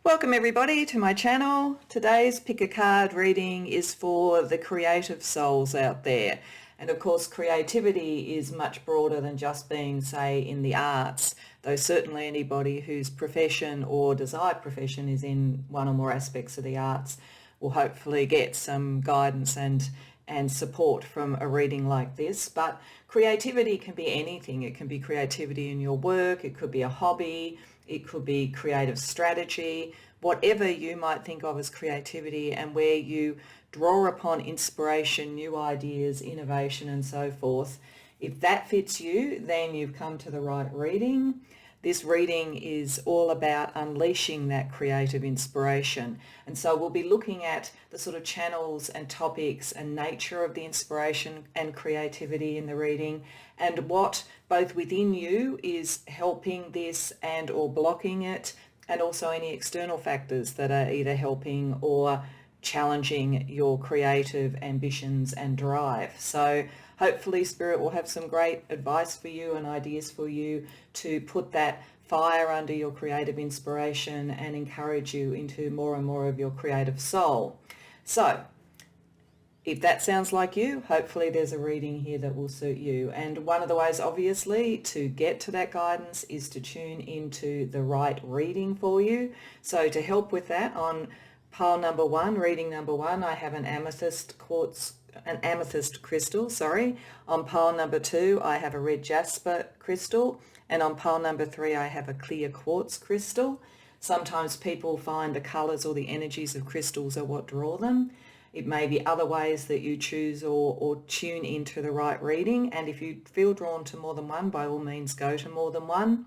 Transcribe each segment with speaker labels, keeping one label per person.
Speaker 1: Welcome everybody to my channel. Today's pick a card reading is for the creative souls out there. And of course creativity is much broader than just being, say, in the arts, though certainly anybody whose profession or desired profession is in one or more aspects of the arts will hopefully get some guidance and support from a reading like this. But creativity can be anything. It can be creativity in your work, it could be a hobby, it could be creative strategy, whatever you might think of as creativity, and where you draw upon inspiration, new ideas, innovation and so forth. If that fits you, then you've come to the right reading. This reading is all about unleashing that creative inspiration. And so we'll be looking at the sort of channels and topics and nature of the inspiration and creativity in the reading, and what both within you is helping this and or blocking it, and also any external factors that are either helping or challenging your creative ambitions and drive. So hopefully Spirit will have some great advice for you and ideas for you to put that fire under your creative inspiration and encourage you into more and more of your creative soul. So if that sounds like you, hopefully there's a reading here that will suit you. And one of the ways, obviously, to get to that guidance is to tune into the right reading for you. So to help with that, on pile number one, reading number one, I have an amethyst crystal, On pile number two, I have a red jasper crystal. And on pile number three, I have a clear quartz crystal. Sometimes people find the colours or the energies of crystals are what draw them. It may be other ways that you choose or tune into the right reading. And if you feel drawn to more than one, by all means go to more than one.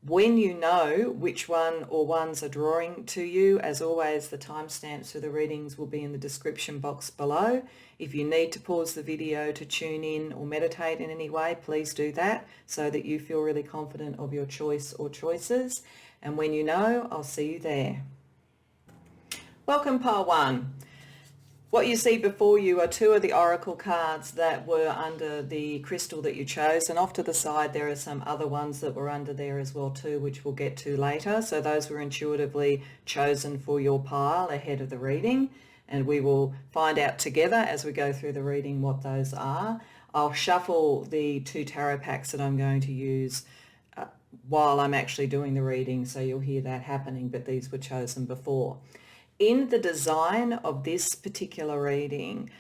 Speaker 1: When you know which one or ones are drawing to you, as always, the timestamps for the readings will be in the description box below. If you need to pause the video to tune in or meditate in any way, please do that so that you feel really confident of your choice or choices. And when you know, I'll see you there. Welcome, pile one. What you see before you are two of the oracle cards that were under the crystal that you chose, and off to the side there are some other ones that were under there as well too, which we'll get to later. So those were intuitively chosen for your pile ahead of the reading, and we will find out together as we go through the reading what those are. I'll shuffle the two tarot packs that I'm going to use while I'm actually doing the reading, so you'll hear that happening, but these were chosen before. In the design of this particular reading,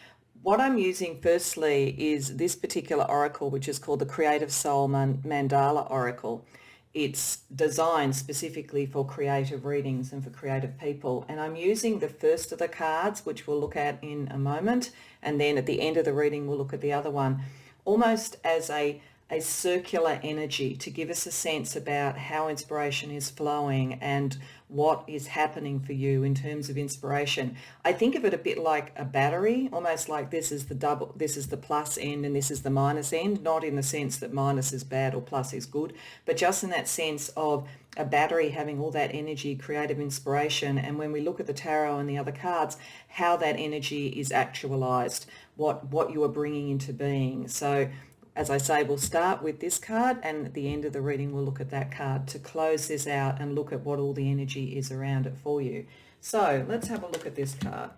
Speaker 1: what I'm using firstly is this particular oracle, which is called the Creative Soul Mandala Oracle. It's designed specifically for creative readings and for creative people. And I'm using the first of the cards, which we'll look at in a moment. And then at the end of the reading, we'll look at the other one, almost as a circular energy to give us a sense about how inspiration is flowing and what is happening for you in terms of inspiration. I think of it a bit like a battery, almost like this is the plus end and this is the minus end, not in the sense that minus is bad or plus is good, but just in that sense of a battery having all that energy, creative inspiration, and when we look at the tarot and the other cards, how that energy is actualized, what you are bringing into being. So as I say, we'll start with this card, and at the end of the reading we'll look at that card to close this out and look at what all the energy is around it for you. So let's have a look at this card.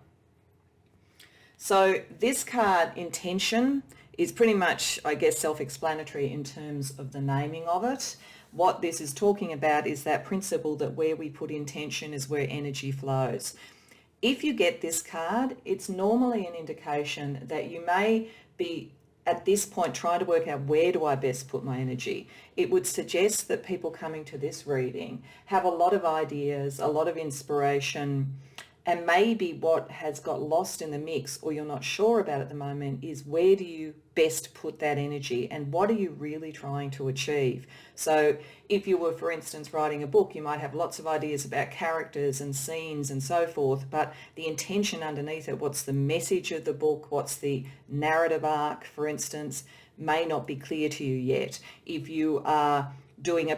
Speaker 1: So this card, intention, is pretty much, I guess, self-explanatory in terms of the naming of it. What this is talking about is that principle that where we put intention is where energy flows. If you get this card, it's normally an indication that you may be at this point trying to work out, where do I best put my energy? It would suggest that people coming to this reading have a lot of ideas, a lot of inspiration, and maybe what has got lost in the mix, or you're not sure about at the moment, is where do you best put that energy and what are you really trying to achieve? So if you were, for instance, writing a book, you might have lots of ideas about characters and scenes and so forth, but the intention underneath it, what's the message of the book, what's the narrative arc, for instance, may not be clear to you yet. If you are doing a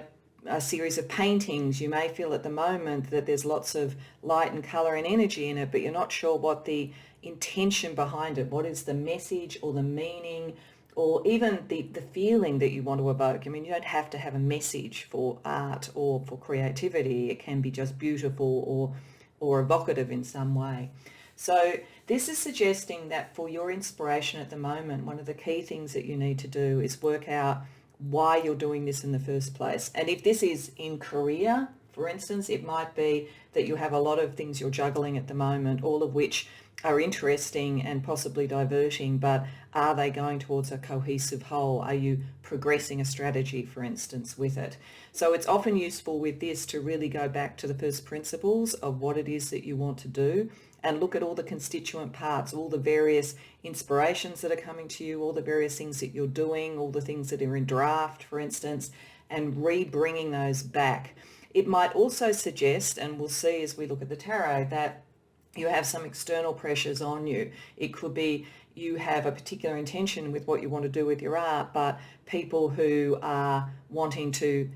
Speaker 1: series of paintings, you may feel at the moment that there's lots of light and colour and energy in it, but you're not sure what the intention behind it, what is the message or the meaning or even the feeling that you want to evoke. I mean, you don't have to have a message for art or for creativity. It can be just beautiful or evocative in some way. So this is suggesting that for your inspiration at the moment, one of the key things that you need to do is work out why you're doing this in the first place. And if this is in career, for instance, it might be that you have a lot of things you're juggling at the moment, all of which are interesting and possibly diverting, but are they going towards a cohesive whole? Are you progressing a strategy, for instance, with it? So it's often useful with this to really go back to the first principles of what it is that you want to do and look at all the constituent parts, all the various inspirations that are coming to you, all the various things that you're doing, all the things that are in draft, for instance, and re-bringing those back. It might also suggest, and we'll see as we look at the tarot, that you have some external pressures on you. It could be you have a particular intention with what you want to do with your art, but people who are wanting to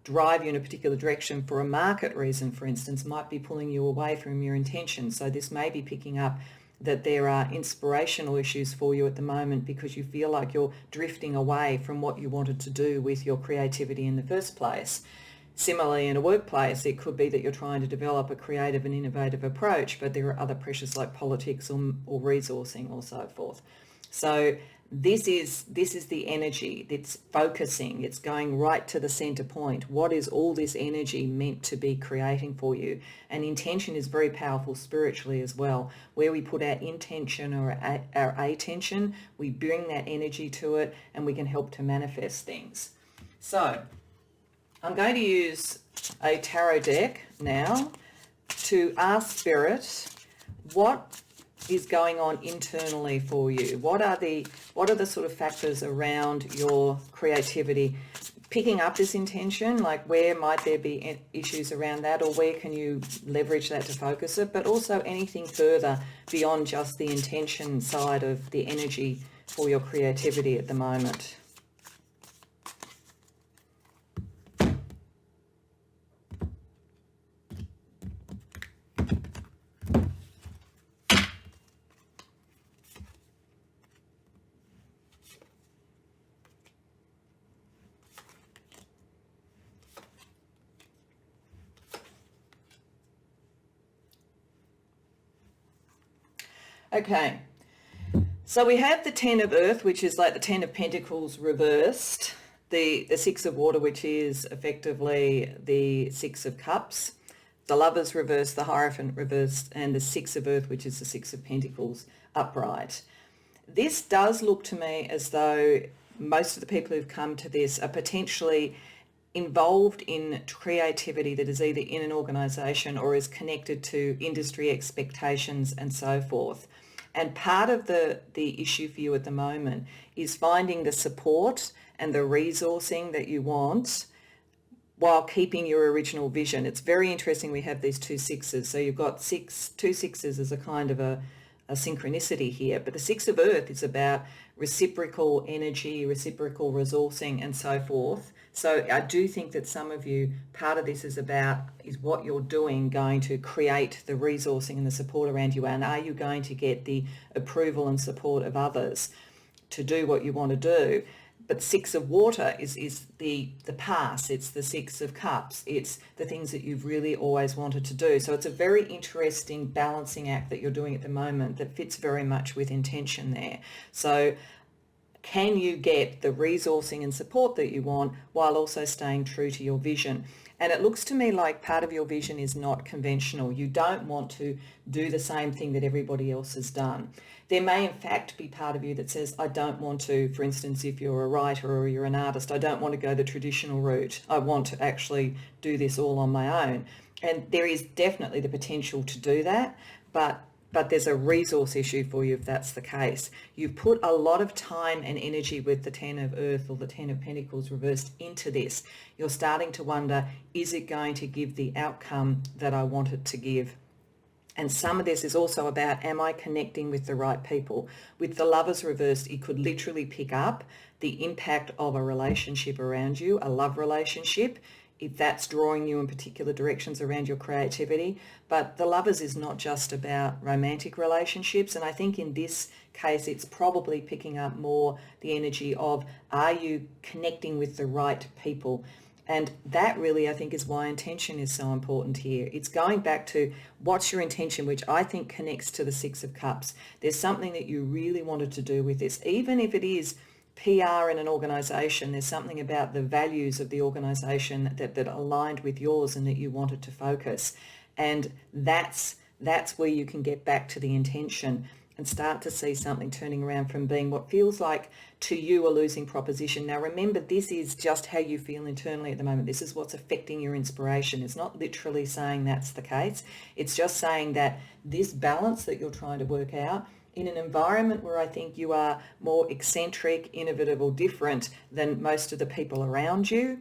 Speaker 1: drive you in a particular direction for a market reason, for instance, might be pulling you away from your intention. So this may be picking up that there are inspirational issues for you at the moment because you feel like you're drifting away from what you wanted to do with your creativity in the first place. Similarly, in a workplace, it could be that you're trying to develop a creative and innovative approach, but there are other pressures like politics or resourcing or so forth. So this is the energy that's focusing. It's going right to the center point. What is all this energy meant to be creating for you? And intention is very powerful spiritually as well. Where we put our intention or our attention, we bring that energy to it and we can help to manifest things. So I'm going to use a tarot deck now to ask Spirit what is going on internally for you. What are the sort of factors around your creativity? Picking up this intention, like where might there be issues around that, or where can you leverage that to focus it, but also anything further beyond just the intention side of the energy for your creativity at the moment. Okay, so we have the Ten of Earth, which is like the Ten of Pentacles reversed, the Six of Water, which is effectively the Six of Cups, the Lovers reversed, the Hierophant reversed, and the Six of Earth, which is the Six of Pentacles upright. This does look to me as though most of the people who've come to this are potentially involved in creativity that is either in an organisation or is connected to industry expectations and so forth. And part of the issue for you at the moment is finding the support and the resourcing that you want while keeping your original vision. It's very interesting we have these two sixes. So you've got two sixes as a kind of a synchronicity here. But the Six of Earth is about reciprocal energy, reciprocal resourcing and so forth. So I do think that some of you, part of this is what you're doing going to create the resourcing and the support around you, and are you going to get the approval and support of others to do what you want to do? But Six of Water is the past. It's the Six of Cups. It's the things that you've really always wanted to do. So it's a very interesting balancing act that you're doing at the moment that fits very much with intention there. So can you get the resourcing and support that you want while also staying true to your vision? And it looks to me like part of your vision is not conventional. You don't want to do the same thing that everybody else has done. There may in fact be part of you that says, I don't want to, for instance, if you're a writer or you're an artist, I don't want to go the traditional route. I want to actually do this all on my own. And there is definitely the potential to do that, but there's a resource issue for you if that's the case. You've put a lot of time and energy with the Ten of Earth or the Ten of Pentacles reversed into this. You're starting to wonder, is it going to give the outcome that I want it to give? And some of this is also about, am I connecting with the right people? With the Lovers reversed, it could literally pick up the impact of a relationship around you, a love relationship. if that's drawing you in particular directions around your creativity. But the Lovers is not just about romantic relationships. And I think in this case, it's probably picking up more the energy of, are you connecting with the right people? And that really, I think, is why intention is so important here. It's going back to what's your intention, which I think connects to the Six of Cups. There's something that you really wanted to do with this, even if it is PR in an organisation. There's something about the values of the organisation that aligned with yours and that you wanted to focus. And that's where you can get back to the intention and start to see something turning around from being what feels like to you a losing proposition. Now remember, this is just how you feel internally at the moment. This is what's affecting your inspiration. It's not literally saying that's the case. It's just saying that this balance that you're trying to work out in an environment where I think you are more eccentric, innovative or different than most of the people around you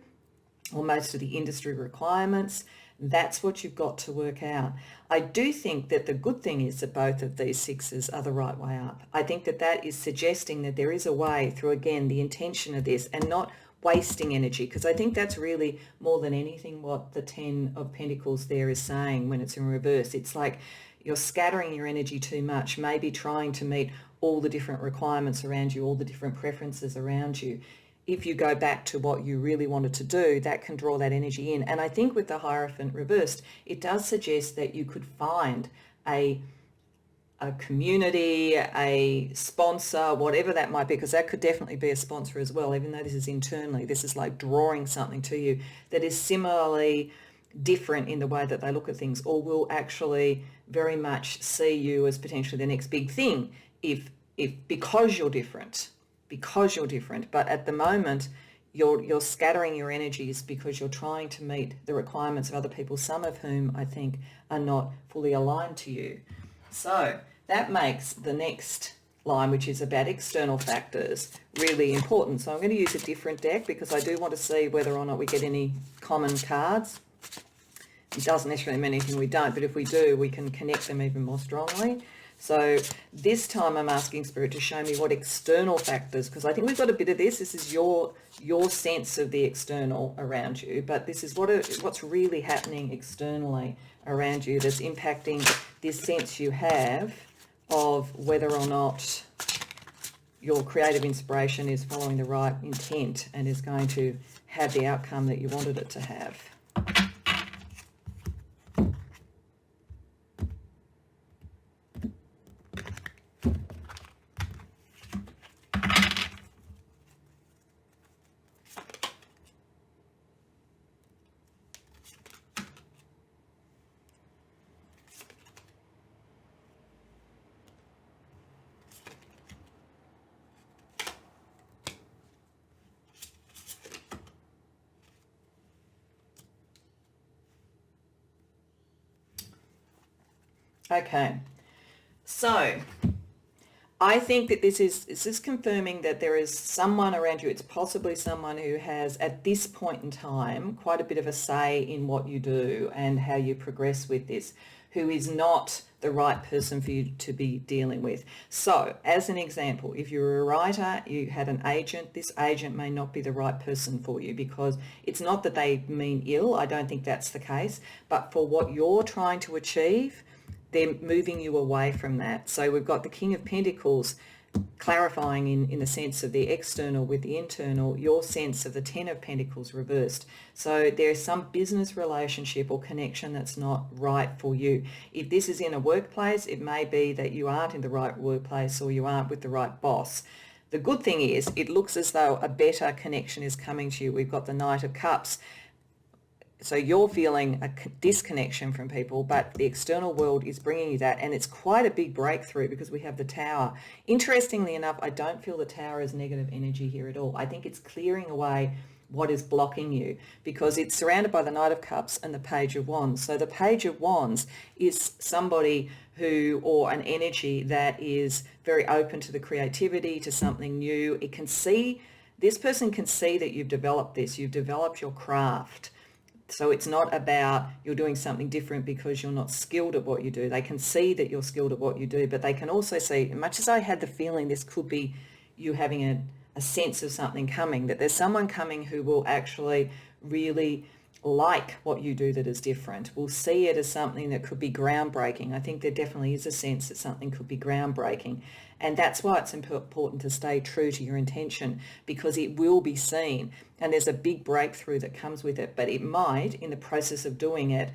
Speaker 1: or most of the industry requirements, that's what you've got to work out. I do think that the good thing is that both of these sixes are the right way up. I think that that is suggesting that there is a way through, again, the intention of this and not wasting energy, because I think that's really more than anything what the Ten of Pentacles there is saying when it's in reverse. It's like you're scattering your energy too much, maybe trying to meet all the different requirements around you, all the different preferences around you. If you go back to what you really wanted to do, that can draw that energy in. And I think with the Hierophant reversed, it does suggest that you could find a community, a sponsor, whatever that might be, because that could definitely be a sponsor as well, even though this is internally. This is like drawing something to you that is similarly different in the way that they look at things, or will actually very much see you as potentially the next big thing if because you're different. But at the moment you're scattering your energies because you're trying to meet the requirements of other people, some of whom I think are not fully aligned to you. So that makes the next line, which is about external factors, really important. So I'm going to use a different deck because I do want to see whether or not we get any common cards. It doesn't necessarily mean anything we don't, but if we do, we can connect them even more strongly. So this time I'm asking Spirit to show me what external factors, because I think we've got a bit of this. This is your sense of the external around you, but this is what's really happening externally around you that's impacting this sense you have of whether or not your creative inspiration is following the right intent and is going to have the outcome that you wanted it to have. Okay, so I think that this is confirming that there is someone around you. It's possibly someone who has, at this point in time, quite a bit of a say in what you do and how you progress with this, who is not the right person for you to be dealing with. So, as an example, if you're a writer, you had an agent, this agent may not be the right person for you, because it's not that they mean ill, I don't think that's the case, but for what you're trying to achieve, they're moving you away from that. So we've got the King of Pentacles clarifying in the sense of the external with the internal, your sense of the Ten of Pentacles reversed. So there's some business relationship or connection that's not right for you. If this is in a workplace, it may be that you aren't in the right workplace or you aren't with the right boss. The good thing is it looks as though a better connection is coming to you. We've got the Knight of Cups. So you're feeling a disconnection from people, but the external world is bringing you that, and it's quite a big breakthrough because we have the Tower. Interestingly enough, I don't feel the Tower is negative energy here at all. I think it's clearing away what is blocking you, because it's surrounded by the Knight of Cups and the Page of Wands. So the Page of Wands is somebody who, or an energy that is very open to the creativity, to something new. It can see, this person can see that you've developed this, you've developed your craft. So it's not about you're doing something different because you're not skilled at what you do. They can see that you're skilled at what you do, but they can also see, much as I had the feeling this could be you having a sense of something coming, that there's someone coming who will actually really like what you do that is different. We'll see it as something that could be groundbreaking. I think there definitely is a sense that something could be groundbreaking. And that's why it's important to stay true to your intention, because it will be seen and there's a big breakthrough that comes with it. But it might, in the process of doing it,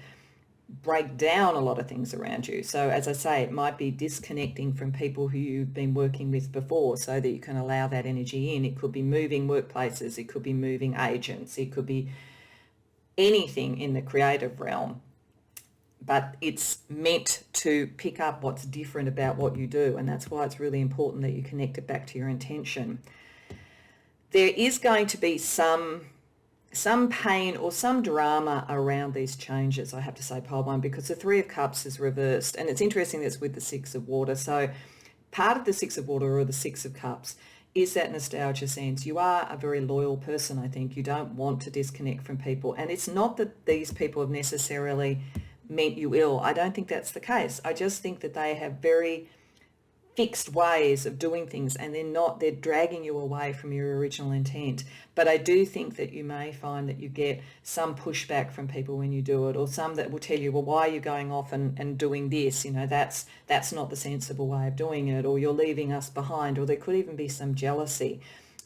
Speaker 1: break down a lot of things around you. So as I say, it might be disconnecting from people who you've been working with before so that you can allow that energy in. It could be moving workplaces, it could be moving agents, it could be anything in the creative realm, but it's meant to pick up what's different about what you do, and that's why it's really important that you connect it back to your intention. There is going to be some pain or some drama around these changes, I have to say, pile one, because the Three of Cups is reversed, and it's interesting that's with the Six of Water. So part of the Six of Water or the Six of Cups is that nostalgia sense. You are a very loyal person, I think. You don't want to disconnect from people. And it's not that these people have necessarily meant you ill. I don't think that's the case. I just think that they have very fixed ways of doing things, and they're dragging you away from your original intent. But I do think that you may find that you get some pushback from people when you do it, or some that will tell you, well, why are you going off and doing this? You know, that's not the sensible way of doing it, or you're leaving us behind, or there could even be some jealousy.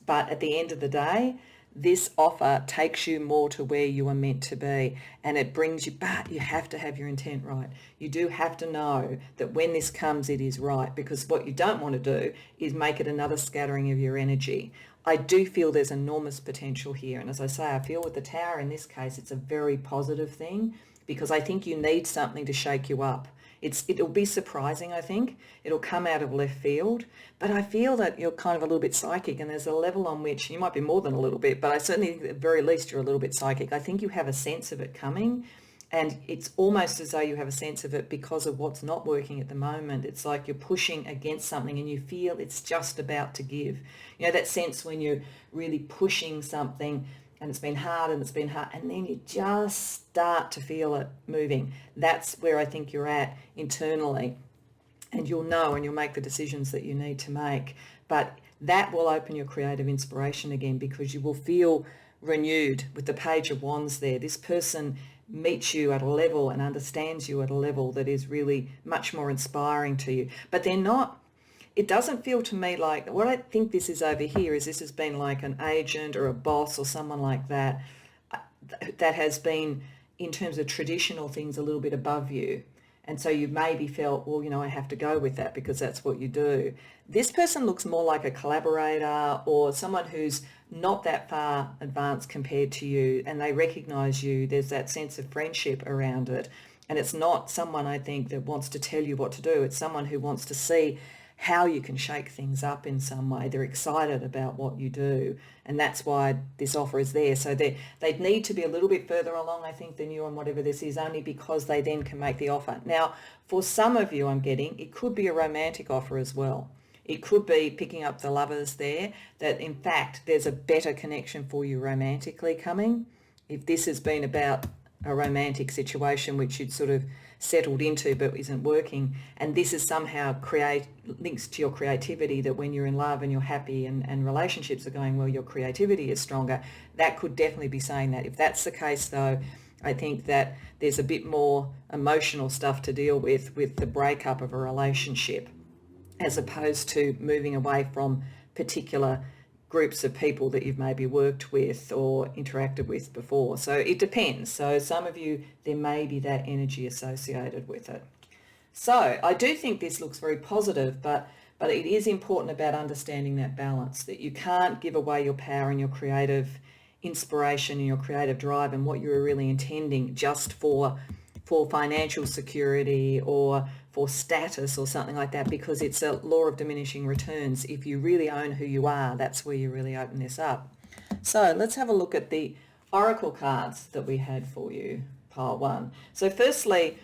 Speaker 1: But at the end of the day, this offer takes you more to where you are meant to be, and it brings you, but you have to have your intent right. You do have to know that when this comes, it is right, because what you don't want to do is make it another scattering of your energy. I do feel there's enormous potential here. And as I say, I feel with the Tower in this case, it's a very positive thing, because I think you need something to shake you up. It'll be surprising, I think. It'll come out of left field. But I feel that you're kind of a little bit psychic, and there's a level on which you might be more than a little bit, but I certainly think at the very least you're a little bit psychic. I think you have a sense of it coming, and it's almost as though you have a sense of it because of what's not working at the moment. It's like you're pushing against something and you feel it's just about to give. You know, that sense when you're really pushing something and it's been hard and then you just start to feel it moving. That's where I think you're at internally, and you'll know and you'll make the decisions that you need to make. But that will open your creative inspiration again, because you will feel renewed with the Page of Wands there. This person meets you at a level and understands you at a level that is really much more inspiring to you. But they're not, it doesn't feel to me like, what I think this is over here is this has been like an agent or a boss or someone like that that has been, in terms of traditional things, a little bit above you. And so you maybe felt, well, you know, I have to go with that because that's what you do. This person looks more like a collaborator or someone who's not that far advanced compared to you, and they recognize you. There's that sense of friendship around it. And it's not someone, I think, that wants to tell you what to do. It's someone who wants to see how you can shake things up in some way. They're excited about what you do, and that's why this offer is there. So they need to be a little bit further along, I think, than you on whatever this is, only because they then can make the offer. Now, for some of you, I'm getting, it could be a romantic offer as well. It could be picking up the Lovers there, that in fact there's a better connection for you romantically coming. If this has been about a romantic situation which you'd sort of settled into but isn't working, and this is somehow links to your creativity, that when you're in love and you're happy and relationships are going well, your creativity is stronger. That could definitely be saying that. If that's the case, though, I think that there's a bit more emotional stuff to deal with the breakup of a relationship, as opposed to moving away from particular groups of people that you've maybe worked with or interacted with before. So it depends. So some of you, there may be that energy associated with it. So I do think this looks very positive, but it is important about understanding that balance, that you can't give away your power and your creative inspiration and your creative drive and what you were really intending just for financial security or for status or something like that, because it's a law of diminishing returns. If you really own who you are, that's where you really open this up. So let's have a look at the oracle cards that we had for you, pile one. So firstly,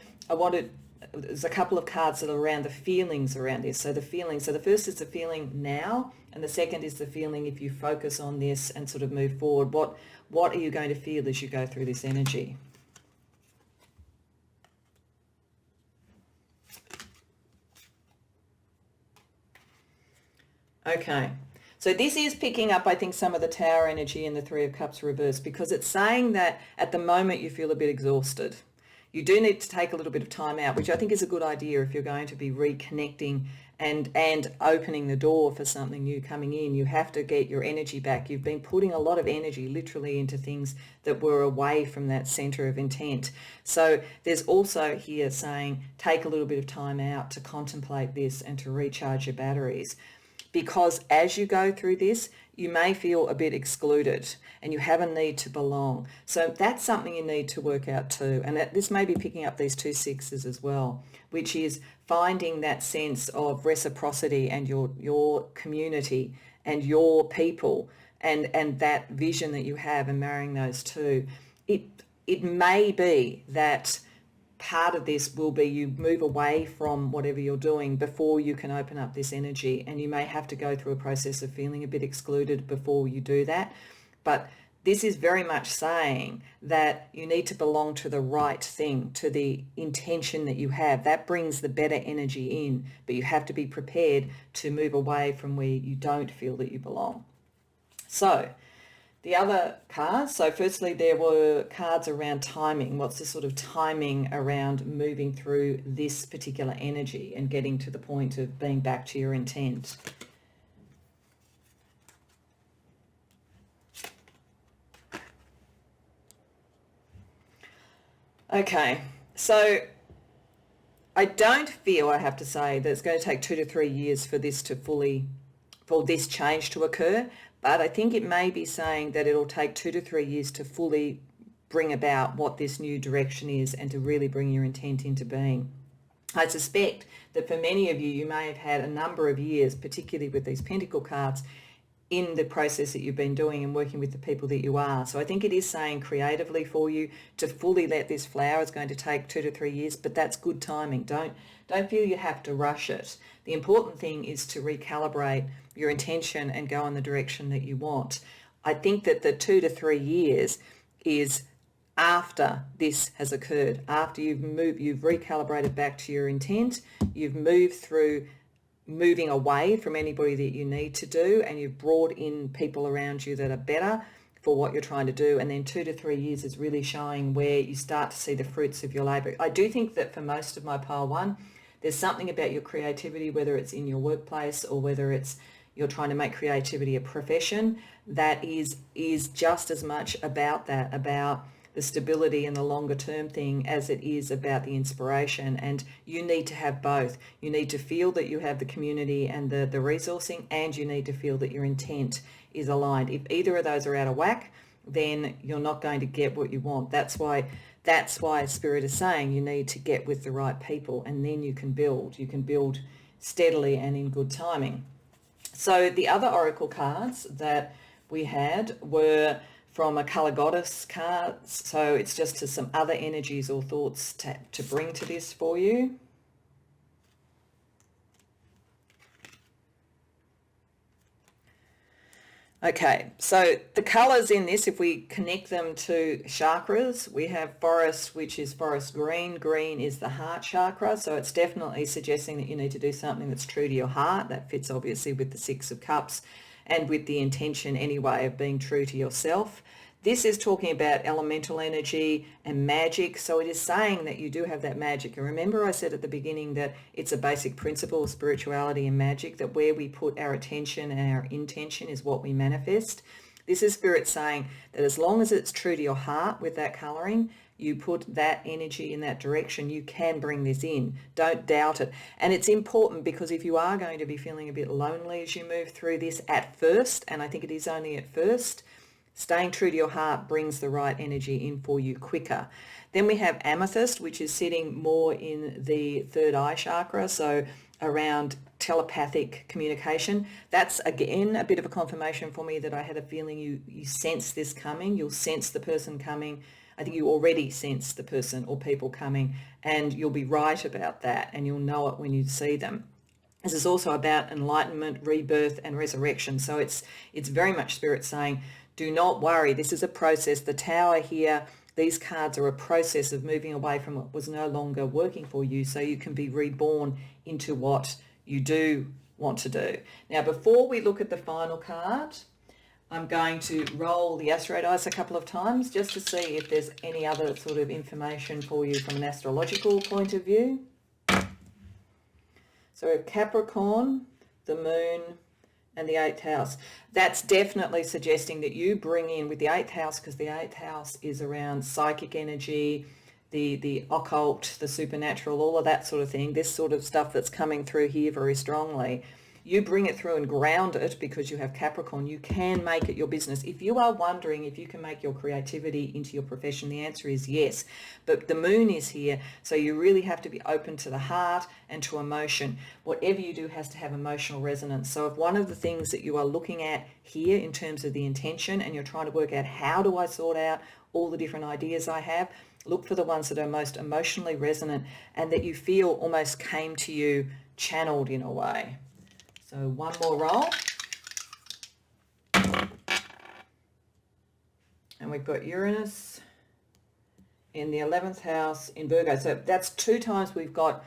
Speaker 1: there's a couple of cards that are around the feelings around this. So the first is the feeling now, and the second is the feeling if you focus on this and sort of move forward. What are you going to feel as you go through this energy? Okay, So this is picking up, I think, some of the Tower energy in the Three of Cups reversed, because it's saying that at the moment you feel a bit exhausted. You do need to take a little bit of time out, which I think is a good idea if you're going to be reconnecting and opening the door for something new coming in. You have to get your energy back. You've been putting a lot of energy literally into things that were away from that center of intent. So there's also here saying take a little bit of time out to contemplate this and to recharge your batteries. Because as you go through this, you may feel a bit excluded and you have a need to belong. So that's something you need to work out too. And this may be picking up these 2 6s as well, which is finding that sense of reciprocity and your community and your people and that vision that you have, and marrying those two. It may be that part of this will be you move away from whatever you're doing before you can open up this energy, and you may have to go through a process of feeling a bit excluded before you do that. But this is very much saying that you need to belong to the right thing, to the intention that you have. That brings the better energy in, but you have to be prepared to move away from where you don't feel that you belong. So the other cards, so firstly there were cards around timing. What's the sort of timing around moving through this particular energy and getting to the point of being back to your intent? Okay, so I don't feel, I have to say, that it's going to take 2 to 3 years for this change to occur. But I think it may be saying that it'll take 2 to 3 years to fully bring about what this new direction is and to really bring your intent into being. I suspect that for many of you, you may have had a number of years, particularly with these Pentacle cards, in the process that you've been doing and working with the people that you are. So I think it is saying creatively for you to fully let this flower is going to take 2 to 3 years, but that's good timing. Don't feel you have to rush it. The important thing is to recalibrate your intention and go in the direction that you want. I think that the 2 to 3 years is after this has occurred, after you've recalibrated back to your intent, you've moved through moving away from anybody that you need to do, and you've brought in people around you that are better for what you're trying to do. And then 2 to 3 years is really showing where you start to see the fruits of your labor. I do think that for most of my pile one, there's something about your creativity, whether it's in your workplace or whether it's you're trying to make creativity a profession, that is just as much about that, about the stability and the longer term thing, as it is about the inspiration. And you need to have both. You need to feel that you have the community and the resourcing, and you need to feel that your intent is aligned. If either of those are out of whack, then you're not going to get what you want. That's why Spirit is saying you need to get with the right people, and then you can build steadily and in good timing. So the other oracle cards that we had were from a colour goddess card. So it's just to some other energies or thoughts to bring to this for you. Okay, so the colours in this, if we connect them to chakras, we have forest, which is forest green. Green is the heart chakra, so it's definitely suggesting that you need to do something that's true to your heart. That fits obviously with the Six of Cups and with the intention anyway of being true to yourself. This is talking about elemental energy and magic, so it is saying that you do have that magic. And remember I said at the beginning that it's a basic principle of spirituality and magic, that where we put our attention and our intention is what we manifest. This is Spirit saying that as long as it's true to your heart with that colouring, you put that energy in that direction, you can bring this in. Don't doubt it. And it's important because if you are going to be feeling a bit lonely as you move through this at first, and I think it is only at first, staying true to your heart brings the right energy in for you quicker. Then we have amethyst, which is sitting more in the third eye chakra, so around telepathic communication. That's again a bit of a confirmation for me that I had a feeling you sense this coming. You'll sense the person coming. I think you already sense the person or people coming, and you'll be right about that, and you'll know it when you see them. This is also about enlightenment, rebirth, and resurrection. So it's very much Spirit saying, do not worry. This is a process. The Tower here, these cards are a process of moving away from what was no longer working for you, so you can be reborn into what you do want to do. Now, before we look at the final card, I'm going to roll the astro dice a couple of times just to see if there's any other sort of information for you from an astrological point of view. So we have Capricorn, the moon, and the 8th house. That's definitely suggesting that you bring in with the 8th house, because the 8th house is around psychic energy, the occult, the supernatural, all of that sort of thing, this sort of stuff that's coming through here very strongly. You bring it through and ground it because you have Capricorn. You can make it your business. If you are wondering if you can make your creativity into your profession, the answer is yes. But the moon is here, so you really have to be open to the heart and to emotion. Whatever you do has to have emotional resonance. So if one of the things that you are looking at here in terms of the intention, and you're trying to work out how do I sort out all the different ideas I have, look for the ones that are most emotionally resonant and that you feel almost came to you channeled in a way. So one more roll. And we've got Uranus in the 11th house in Virgo. So that's 2 times we've got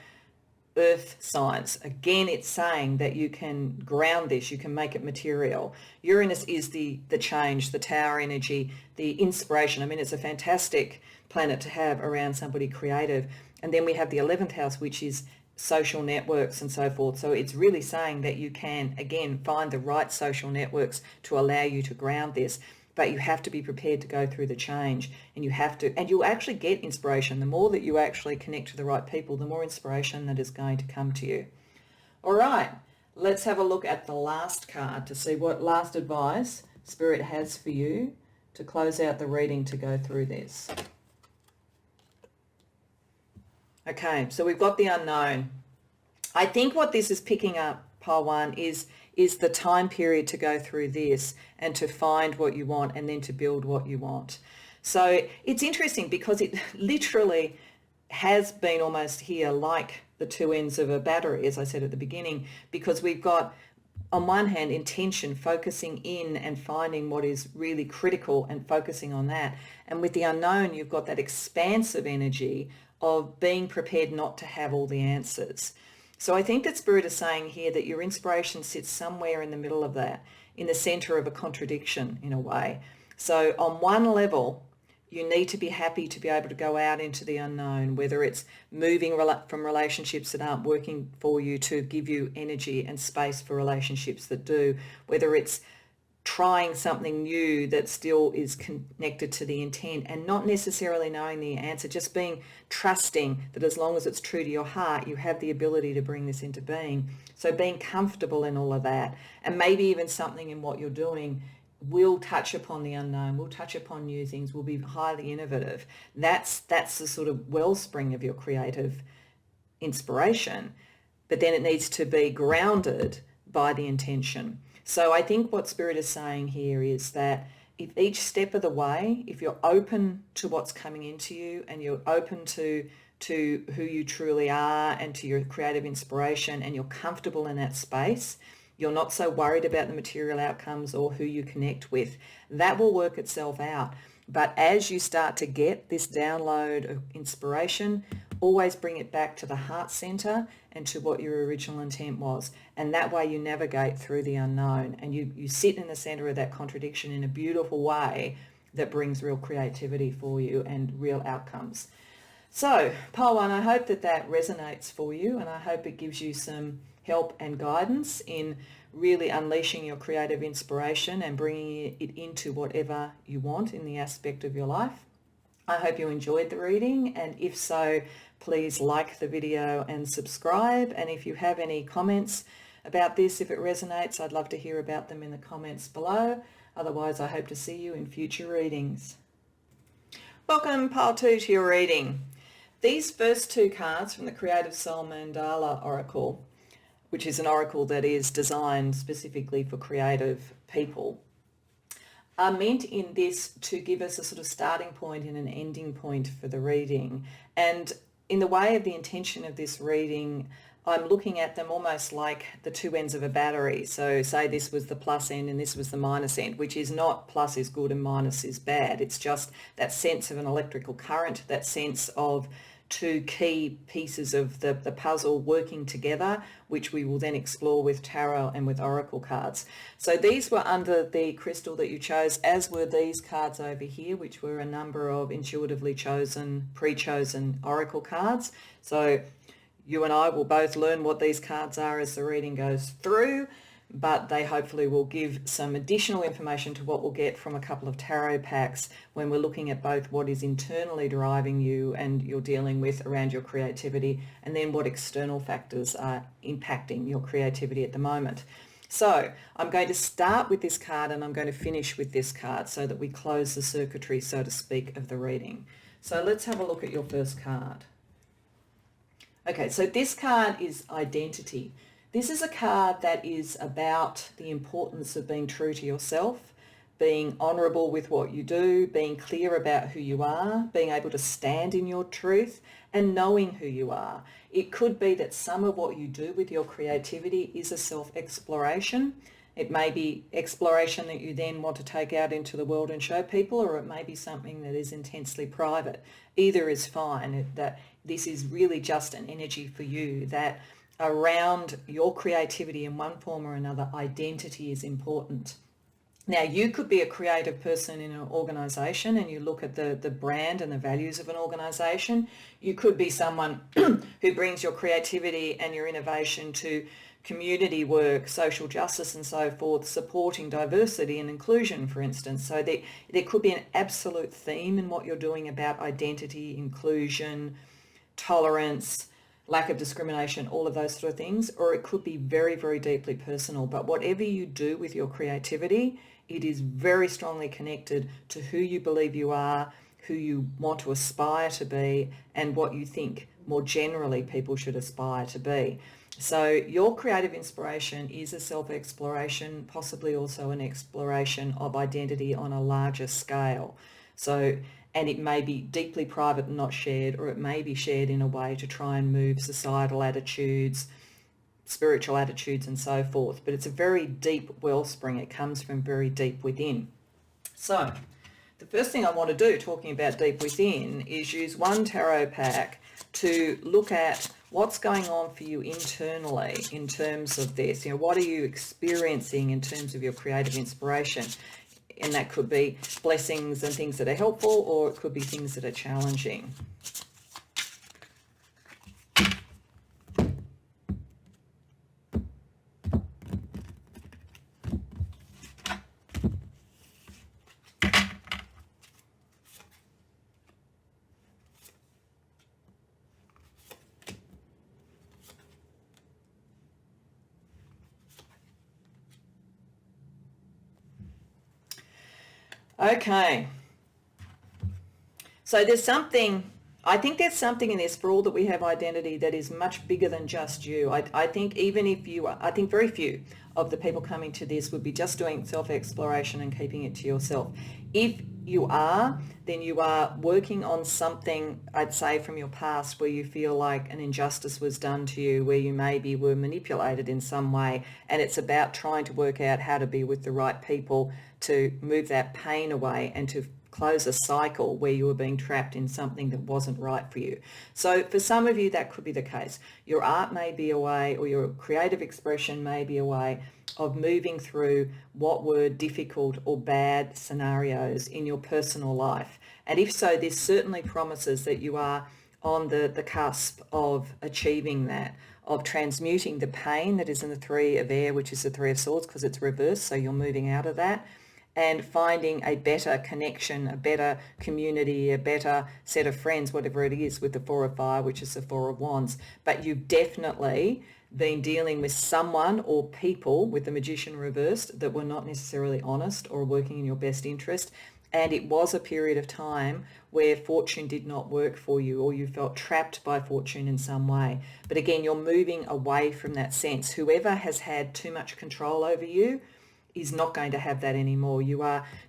Speaker 1: earth signs. Again, it's saying that you can ground this, you can make it material. Uranus is the change, the tower energy, the inspiration. I mean, it's a fantastic planet to have around somebody creative. And then we have the 11th house, which is social networks and so forth. So it's really saying that you can, again, find the right social networks to allow you to ground this. But you have to be prepared to go through the change, and you have to, and you'll actually get inspiration. The more that you actually connect to the right people, the more inspiration that is going to come to you. All right, let's have a look at the last card to see what last advice Spirit has for you to close out the reading to go through this. Okay, so we've got the unknown. I think what this is picking up, pile 1, is the time period to go through this and to find what you want and then to build what you want. So it's interesting because it literally has been almost here like the 2 ends of a battery, as I said at the beginning, because we've got, on one hand, intention, focusing in and finding what is really critical and focusing on that. And with the unknown, you've got that expansive energy of being prepared not to have all the answers. So I think that Spirit is saying here that your inspiration sits somewhere in the middle of that, in the center of a contradiction in a way. So on one level, you need to be happy to be able to go out into the unknown, whether it's moving from relationships that aren't working for you to give you energy and space for relationships that do, whether it's trying something new that still is connected to the intent and not necessarily knowing the answer, just being trusting that as long as it's true to your heart, you have the ability to bring this into being. So being comfortable in all of that, and maybe even something in what you're doing will touch upon the unknown, will touch upon new things, will be highly innovative. That's the sort of wellspring of your creative inspiration, but then it needs to be grounded by the intention. So I think what Spirit is saying here is that if each step of the way, if you're open to what's coming into you and you're open to who you truly are and to your creative inspiration, and you're comfortable in that space, you're not so worried about the material outcomes or who you connect with, that will work itself out. But as you start to get this download of inspiration, always bring it back to the heart center and to what your original intent was. And that way you navigate through the unknown and you sit in the center of that contradiction in a beautiful way that brings real creativity for you and real outcomes. So, pile 1, I hope that resonates for you, and I hope it gives you some help and guidance in really unleashing your creative inspiration and bringing it into whatever you want in the aspect of your life. I hope you enjoyed the reading, and if so, please like the video and subscribe. And if you have any comments about this, if it resonates, I'd love to hear about them in the comments below. Otherwise, I hope to see you in future readings. Welcome, pile 2, to your reading. These first 2 cards from the Creative Soul Mandala Oracle, which is an oracle that is designed specifically for creative people, are meant in this to give us a sort of starting point and an ending point for the reading. And in the way of the intention of this reading, I'm looking at them almost like the 2 ends of a battery. So say this was the plus end and this was the minus end, which is not plus is good and minus is bad. It's just that sense of an electrical current, that sense of two key pieces of the puzzle working together, which we will then explore with tarot and with oracle cards. So these were under the crystal that you chose, as were these cards over here, which were a number of intuitively chosen, pre-chosen oracle cards. So you and I will both learn what these cards are as the reading goes through, but they hopefully will give some additional information to what we'll get from a couple of tarot packs when we're looking at both what is internally driving you and you're dealing with around your creativity, and then what external factors are impacting your creativity at the moment. So I'm going to start with this card and I'm going to finish with this card so that we close the circuitry, so to speak, of the reading. So let's have a look at your first card. Okay, so this card is identity. This is a card that is about the importance of being true to yourself, being honourable with what you do, being clear about who you are, being able to stand in your truth, and knowing who you are. It could be that some of what you do with your creativity is a self-exploration. It may be exploration that you then want to take out into the world and show people, or it may be something that is intensely private. Either is fine. That this is really just an energy for you, that around your creativity in one form or another, identity is important. Now, you could be a creative person in an organisation and you look at the brand and the values of an organisation. You could be someone who brings your creativity and your innovation to community work, social justice and so forth, supporting diversity and inclusion, for instance. So there could be an absolute theme in what you're doing about identity, inclusion, tolerance, lack of discrimination, all of those sort of things, or it could be very, very deeply personal. But whatever you do with your creativity, it is very strongly connected to who you believe you are, who you want to aspire to be, and what you think more generally people should aspire to be. So your creative inspiration is a self-exploration, possibly also an exploration of identity on a larger scale. So, and it may be deeply private and not shared, or it may be shared in a way to try and move societal attitudes, spiritual attitudes and so forth. But it's a very deep wellspring. It comes from very deep within. So the first thing I want to do, talking about deep within, is use one tarot pack to look at what's going on for you internally in terms of this. You know, what are you experiencing in terms of your creative inspiration? And that could be blessings and things that are helpful, or it could be things that are challenging. Okay, so I think there's something in this, for all that we have identity, that is much bigger than just you. I think even if you are, I think very few of the people coming to this would be just doing self-exploration and keeping it to yourself. If you are, then you are working on something, I'd say, from your past where you feel like an injustice was done to you, where you maybe were manipulated in some way, and it's about trying to work out how to be with the right people to move that pain away and to close a cycle where you were being trapped in something that wasn't right for you. So for some of you, that could be the case. Your art may be a way, or your creative expression may be a way of moving through what were difficult or bad scenarios in your personal life. And if so, this certainly promises that you are on the cusp of achieving that, of transmuting the pain that is in the Three of Air, which is the Three of Swords, because it's reversed, so you're moving out of that, and finding a better connection, a better community, a better set of friends, whatever it is, with the Four of Fire, which is the Four of Wands. But you've definitely been dealing with someone or people, with the Magician reversed, that were not necessarily honest or working in your best interest. And it was a period of time where fortune did not work for you, or you felt trapped by fortune in some way. But again, you're moving away from that sense. Whoever has had too much control over you is not going to have that anymore.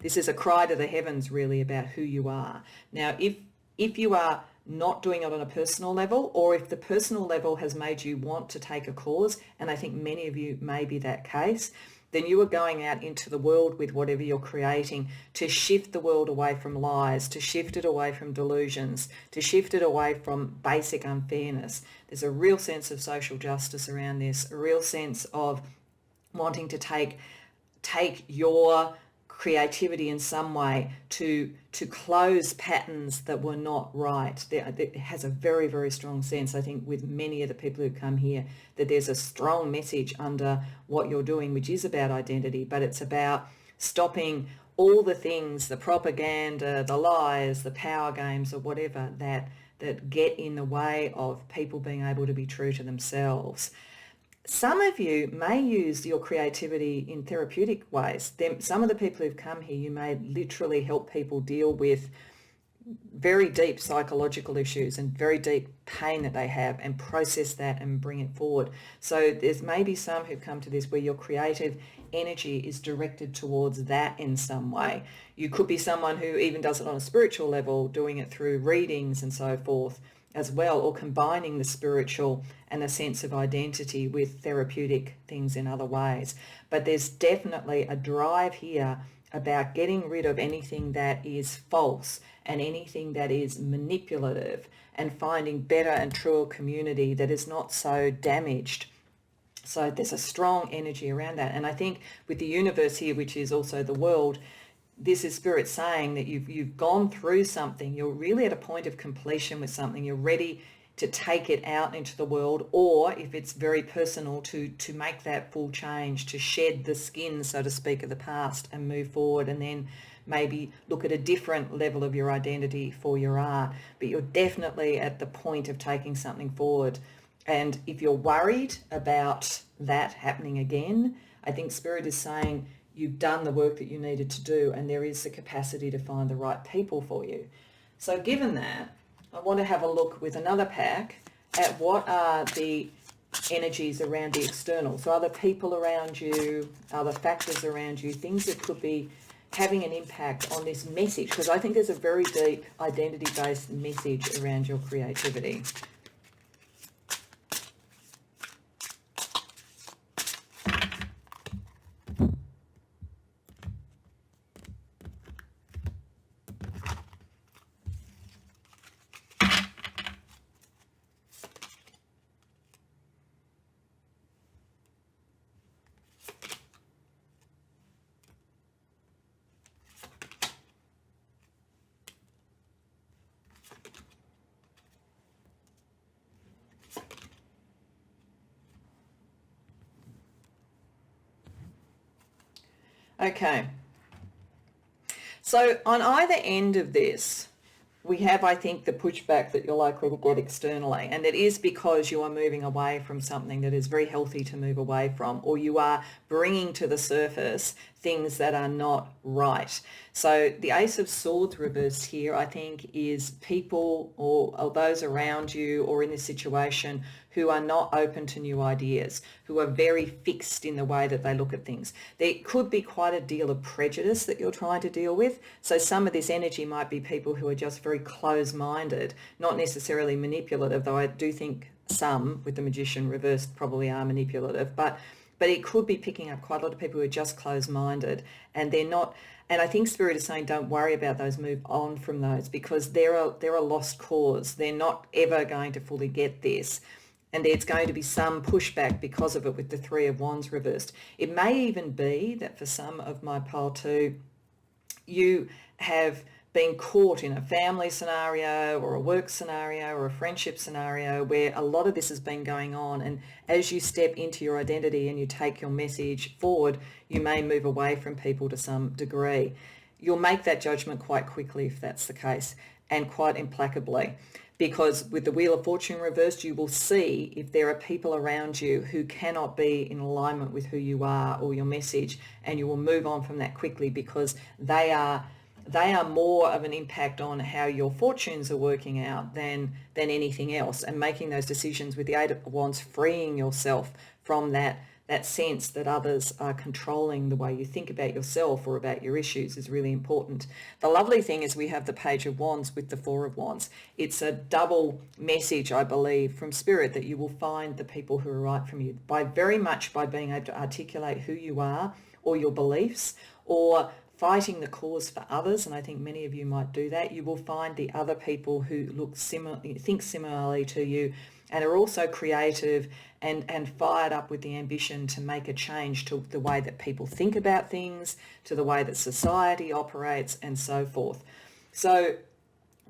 Speaker 1: This is a cry to the heavens, really, about who you are. Now, if you are not doing it on a personal level, or if the personal level has made you want to take a cause, and I think many of you may be that case, then you are going out into the world with whatever you're creating to shift the world away from lies, to shift it away from delusions, to shift it away from basic unfairness. There's a real sense of social justice around this, a real sense of wanting to take your creativity in some way to close patterns that were not right. It has a very, very strong sense, I think, with many of the people who come here, that there's a strong message under what you're doing, which is about identity, but it's about stopping all the things, the propaganda, the lies, the power games, or whatever that get in the way of people being able to be true to themselves. Some of you may use your creativity in therapeutic ways. Some of the people who've come here, you may literally help people deal with very deep psychological issues and very deep pain that they have and process that and bring it forward. So there's maybe some who've come to this where your creative energy is directed towards that in some way. You could be someone who even does it on a spiritual level, doing it through readings and so forth as well, or combining the spiritual and a sense of identity with therapeutic things in other ways. But there's definitely a drive here about getting rid of anything that is false and anything that is manipulative, and finding better and truer community that is not so damaged. So there's a strong energy around that. And I think with the universe here, which is also the world, this is Spirit saying that you've gone through something. You're really at a point of completion with something. You're ready to take it out into the world, or if it's very personal, to make that full change, to shed the skin, so to speak, of the past and move forward, and then maybe look at a different level of your identity for your art. But you're definitely at the point of taking something forward. And if you're worried about that happening again, I think Spirit is saying you've done the work that you needed to do, and there is the capacity to find the right people for you. So given that, I want to have a look with another pack at what are the energies around the external. So are the people around you, are the factors around you, things that could be having an impact on this message? Because I think there's a very deep identity-based message around your creativity. Okay, so on either end of this, we have, I think, the pushback that you're likely to get externally, and it is because you are moving away from something that is very healthy to move away from, or you are bringing to the surface things that are not right. So the Ace of Swords reversed here, I think, is people or those around you or in this situation who are not open to new ideas, who are very fixed in the way that they look at things. There could be quite a deal of prejudice that you're trying to deal with. So some of this energy might be people who are just very close-minded, not necessarily manipulative, though I do think some with the Magician reversed probably are manipulative, but it could be picking up quite a lot of people who are just closed-minded, and they're not. And I think Spirit is saying don't worry about those, move on from those, because they're a lost cause. They're not ever going to fully get this. And there's going to be some pushback because of it with the Three of Wands reversed. It may even be that for some of my pile too, you have been caught in a family scenario or a work scenario or a friendship scenario where a lot of this has been going on, and as you step into your identity and you take your message forward, you may move away from people to some degree. You'll make that judgment quite quickly if that's the case, and quite implacably, because with the Wheel of Fortune reversed, you will see if there are people around you who cannot be in alignment with who you are or your message, and you will move on from that quickly because they are more of an impact on how your fortunes are working out than anything else. And making those decisions with the Eight of Wands, freeing yourself from that that sense that others are controlling the way you think about yourself or about your issues is really important. The lovely thing is we have the Page of Wands with the Four of Wands. It's a double message, I believe, from Spirit that you will find the people who are right from you by being able to articulate who you are or your beliefs or fighting the cause for others, and I think many of you might do that. You will find the other people who think similarly to you and are also creative and fired up with the ambition to make a change to the way that people think about things, to the way that society operates, and so forth. So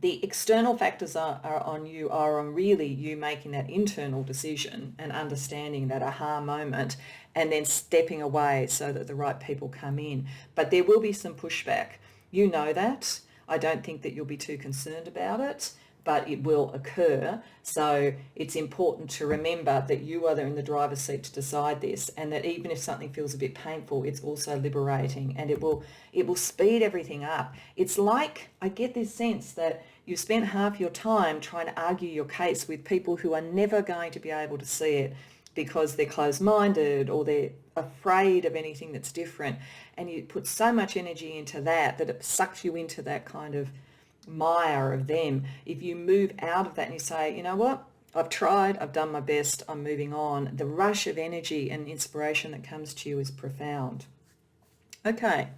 Speaker 1: the external factors are on really you making that internal decision and understanding that aha moment and then stepping away so that the right people come in. But there will be some pushback. You know that. I don't think that you'll be too concerned about it, but it will occur. So it's important to remember that you are in the driver's seat to decide this, and that even if something feels a bit painful, it's also liberating, and it will speed everything up. It's like, I get this sense that you spent half your time trying to argue your case with people who are never going to be able to see it because they're closed-minded or they're afraid of anything that's different, and you put so much energy into that it sucks you into that kind of mire of them. If you move out of that and you say, you know what, I've tried, I've done my best, I'm moving on, the rush of energy and inspiration that comes to you is profound. Okay,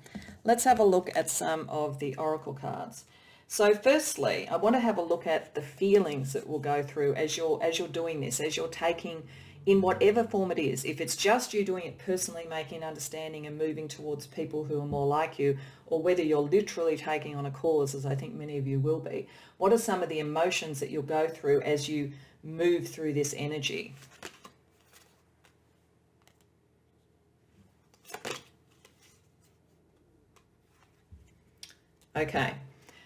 Speaker 1: let's have a look at some of the oracle cards. So firstly, I want to have a look at the feelings that will go through as you're doing this, as you're taking in whatever form it is. If it's just you doing it personally, making understanding and moving towards people who are more like you, or whether you're literally taking on a cause, as I think many of you will be, what are some of the emotions that you'll go through as you move through this energy? Okay,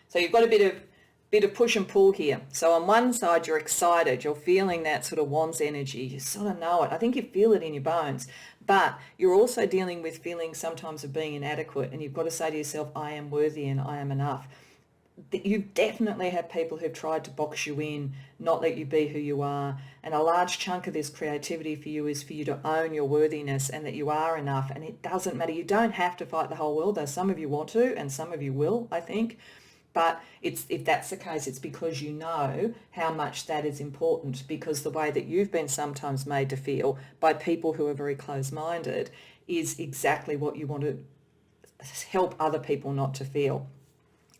Speaker 1: so you've got a bit of push and pull here. So on one side, you're excited, you're feeling that sort of Wands energy, you sort of know it. I think you feel it in your bones, but you're also dealing with feelings sometimes of being inadequate, and you've got to say to yourself, I am worthy and I am enough. You definitely have people who've tried to box you in, not let you be who you are, and a large chunk of this creativity for you is for you to own your worthiness and that you are enough, and it doesn't matter. You don't have to fight the whole world, though some of you want to and some of you will, I think. But if that's the case, it's because you know how much that is important, because the way that you've been sometimes made to feel by people who are very close-minded is exactly what you want to help other people not to feel.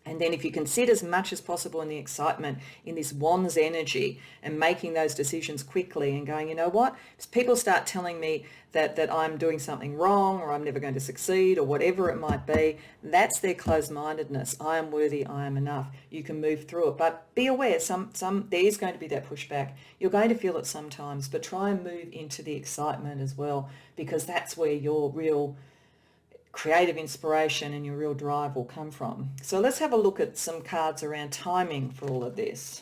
Speaker 1: And then if you can sit as much as possible in the excitement, in this Wands energy, and making those decisions quickly and going, you know what, if people start telling me that I'm doing something wrong or I'm never going to succeed or whatever it might be, that's their closed-mindedness. I am worthy, I am enough. You can move through it. But be aware, there is going to be that pushback. You're going to feel it sometimes, but try and move into the excitement as well, because that's where your real creative inspiration and your real drive will come from. So let's have a look at some cards around timing for all of this.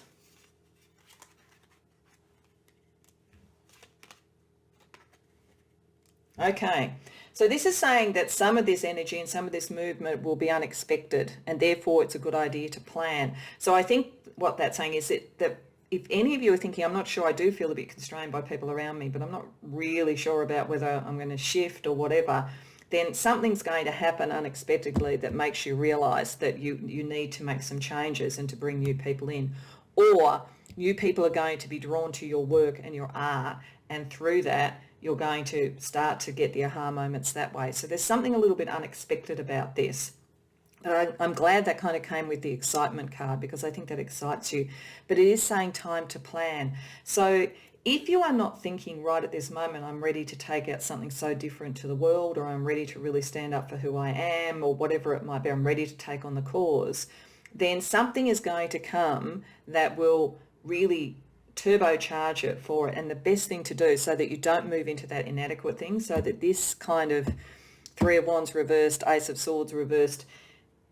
Speaker 1: Okay, so this is saying that some of this energy and some of this movement will be unexpected, and therefore it's a good idea to plan. So I think what that's saying is that if any of you are thinking, I'm not sure, I do feel a bit constrained by people around me, but I'm not really sure about whether I'm going to shift or whatever, then something's going to happen unexpectedly that makes you realize that you need to make some changes and to bring new people in. Or new people are going to be drawn to your work and your art, and through that, you're going to start to get the aha moments that way. So there's something a little bit unexpected about this. But I'm glad that kind of came with the excitement card, because I think that excites you. But it is saying time to plan. So if you are not thinking right at this moment, I'm ready to take out something so different to the world, or I'm ready to really stand up for who I am, or whatever it might be, I'm ready to take on the cause, then something is going to come that will really turbocharge it for it. And the best thing to do, so that you don't move into that inadequate thing, so that this kind of Three of Wands reversed, Ace of Swords reversed,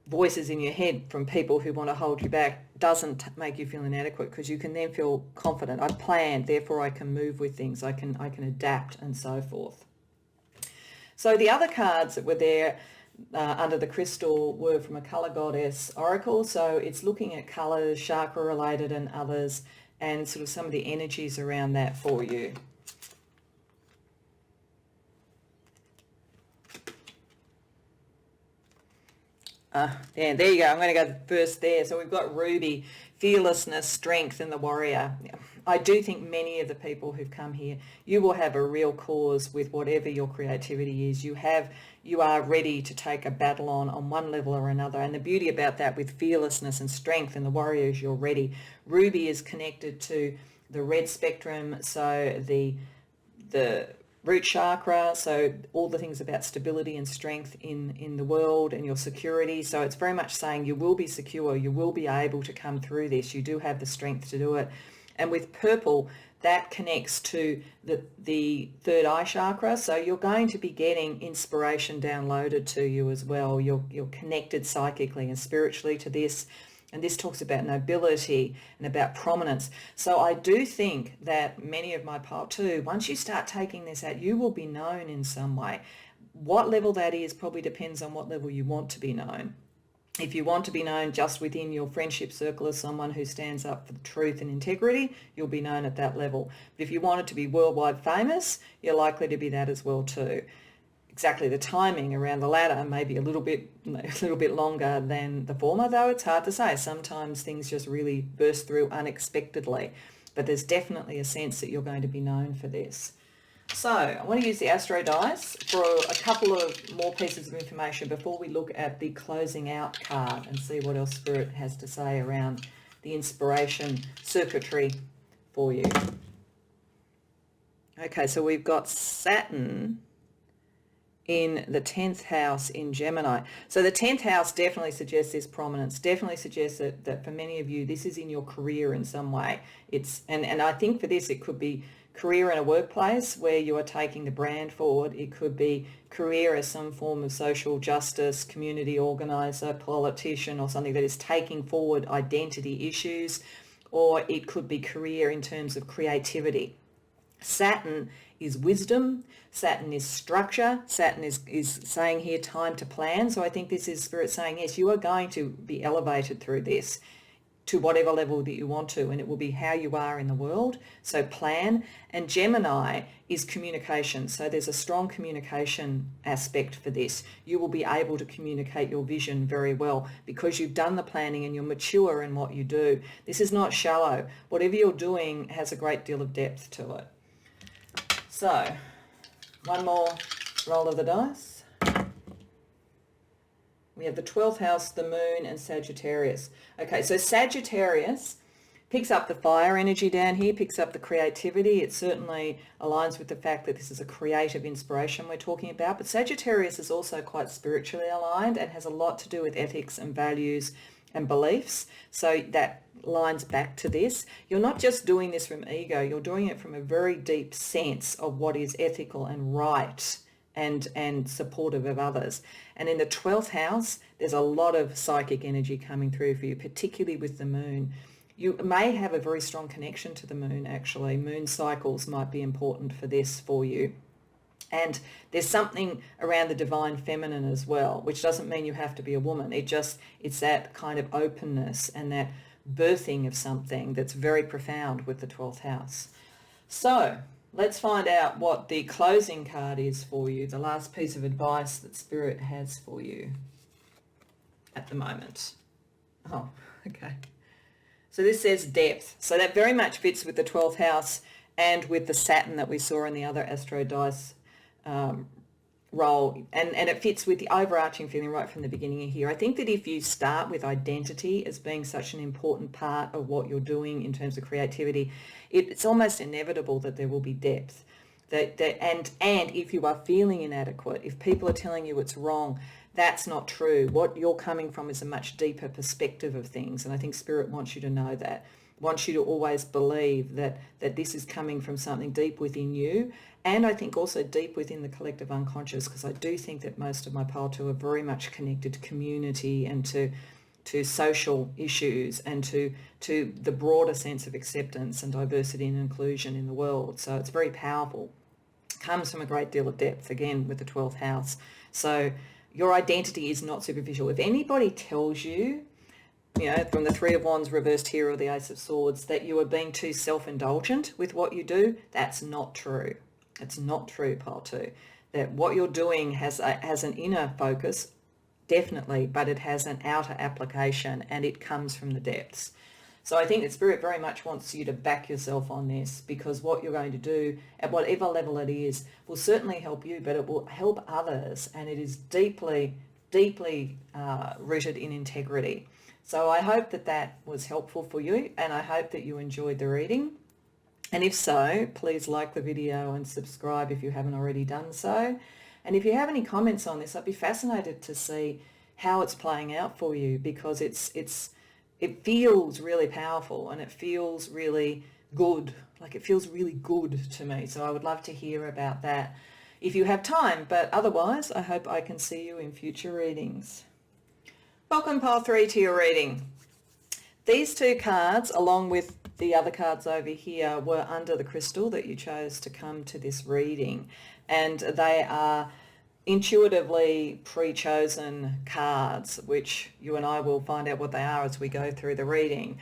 Speaker 1: voices in your head from people who want to hold you back doesn't make you feel inadequate, because you can then feel confident. I've planned, therefore I can move with things, I can adapt, and so forth. So the other cards that were there under the crystal were from a colour goddess oracle. So it's looking at colours, chakra related and others, and sort of some of the energies around that for you. Yeah, there you go. I'm going to go first there. So we've got Ruby, fearlessness, strength, and the warrior. I do think many of the people who've come here, you will have a real cause with whatever your creativity is. You are ready to take a battle on one level or another. And the beauty about that with fearlessness and strength and the warrior is you're ready. Ruby is connected to the red spectrum, so the root chakra, so all the things about stability and strength in the world and your security. So it's very much saying you will be secure, you will be able to come through this, you do have the strength to do it. And with purple, that connects to the third eye chakra, so you're going to be getting inspiration downloaded to you as well. You're connected psychically and spiritually to this. And this talks about nobility and about prominence. So I do think that many of my pile too, once you start taking this out, you will be known in some way. What level that is probably depends on what level you want to be known. If you want to be known just within your friendship circle as someone who stands up for the truth and integrity, you'll be known at that level. But if you wanted to be worldwide famous, you're likely to be that as well too. Exactly the timing around the latter may be a little bit longer than the former, though it's hard to say. Sometimes things just really burst through unexpectedly, but there's definitely a sense that you're going to be known for this. So I want to use the Astro dice for a couple of more pieces of information before we look at the closing out card and see what else Spirit has to say around the inspiration circuitry for you. Okay, so we've got Saturn in the 10th house in Gemini. So the 10th house definitely suggests this prominence, definitely suggests that for many of you, this is in your career in some way. And I think for this, it could be career in a workplace where you are taking the brand forward. It could be career as some form of social justice, community organizer, politician, or something that is taking forward identity issues, or it could be career in terms of creativity. Saturn is wisdom. Saturn is structure. Saturn is saying here time to plan. So I think this is Spirit saying, yes, you are going to be elevated through this to whatever level that you want to, and it will be how you are in the world. So plan. And Gemini is communication. So there's a strong communication aspect for this. You will be able to communicate your vision very well because you've done the planning and you're mature in what you do. This is not shallow. Whatever you're doing has a great deal of depth to it. So one more roll of the dice. We have the 12th house, the moon, and Sagittarius. Okay, so Sagittarius picks up the fire energy down here, picks up the creativity. It certainly aligns with the fact that this is a creative inspiration we're talking about. But Sagittarius is also quite spiritually aligned and has a lot to do with ethics and values and beliefs. So that lines back to this. You're not just doing this from ego, you're doing it from a very deep sense of what is ethical and right and supportive of others. And in the 12th house, there's a lot of psychic energy coming through for you, particularly with the moon. You may have a very strong connection to the moon, actually. Moon cycles might be important for this for you. And there's something around the divine feminine as well, which doesn't mean you have to be a woman. It's that kind of openness and that birthing of something that's very profound with the 12th house. So let's find out what the closing card is for you, the last piece of advice that Spirit has for you at the moment. Oh, okay. So this says depth. So that very much fits with the 12th house and with the Saturn that we saw in the other Astro dice role. And it fits with the overarching feeling right from the beginning here. I think that if you start with identity as being such an important part of what you're doing in terms of creativity, it's almost inevitable that there will be depth. And if you are feeling inadequate, if people are telling you it's wrong, that's not true. What you're coming from is a much deeper perspective of things. And I think Spirit wants you to know that, wants you to always believe that this is coming from something deep within you. And I think also deep within the collective unconscious, because I do think that most of my pile two are very much connected to community and to social issues and to the broader sense of acceptance and diversity and inclusion in the world. So it's very powerful. Comes from a great deal of depth, again, with the 12th house. So your identity is not superficial. If anybody tells you, from the Three of Wands reversed here or the Ace of Swords, that you are being too self-indulgent with what you do, that's not true. It's not true, pile two. That what you're doing has an inner focus, definitely, but it has an outer application and it comes from the depths. So I think that Spirit very much wants you to back yourself on this, because what you're going to do at whatever level it is will certainly help you, but it will help others, and it is deeply, deeply rooted in integrity. So I hope that that was helpful for you, and I hope that you enjoyed the reading. And if so, please like the video and subscribe if you haven't already done so. And if you have any comments on this, I'd be fascinated to see how it's playing out for you, because it feels really powerful and it feels really good. Like, it feels really good to me. So I would love to hear about that if you have time. But otherwise, I hope I can see you in future readings. Welcome, Pile 3, to your reading. These two cards, along with the other cards over here, were under the crystal that you chose to come to this reading. And they are intuitively pre-chosen cards, which you and I will find out what they are as we go through the reading.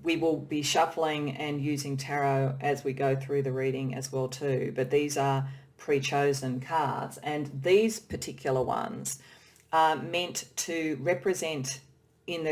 Speaker 1: We will be shuffling and using tarot as we go through the reading as well too, but these are pre-chosen cards, and these particular ones are meant to represent in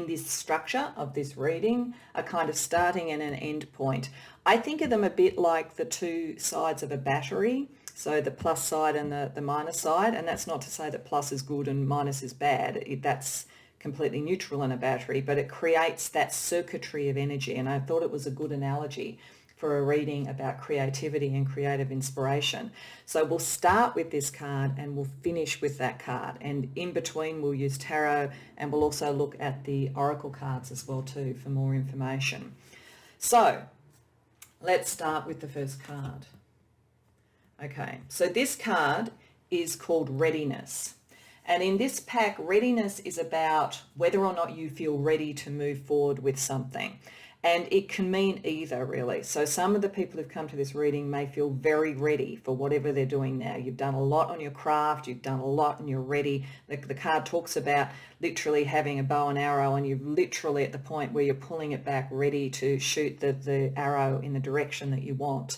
Speaker 1: this structure of this reading a kind of starting and an end point. I think of them a bit like the two sides of a battery. So the plus side and the minus side, and that's not to say that plus is good and minus is bad. That's completely neutral in a battery, but it creates that circuitry of energy. And I thought it was a good analogy for a reading about creativity and creative inspiration. So we'll start with this card and we'll finish with that card. And in between we'll use tarot, and we'll also look at the oracle cards as well too for more information. So let's start with the first card. Okay, so this card is called Readiness. And in this pack, readiness is about whether or not you feel ready to move forward with something. And it can mean either, really. So some of the people who've come to this reading may feel very ready for whatever they're doing now. You've done a lot on your craft, you've done a lot and you're ready. The card talks about literally having a bow and arrow, and you're literally at the point where you're pulling it back, ready to shoot the arrow in the direction that you want.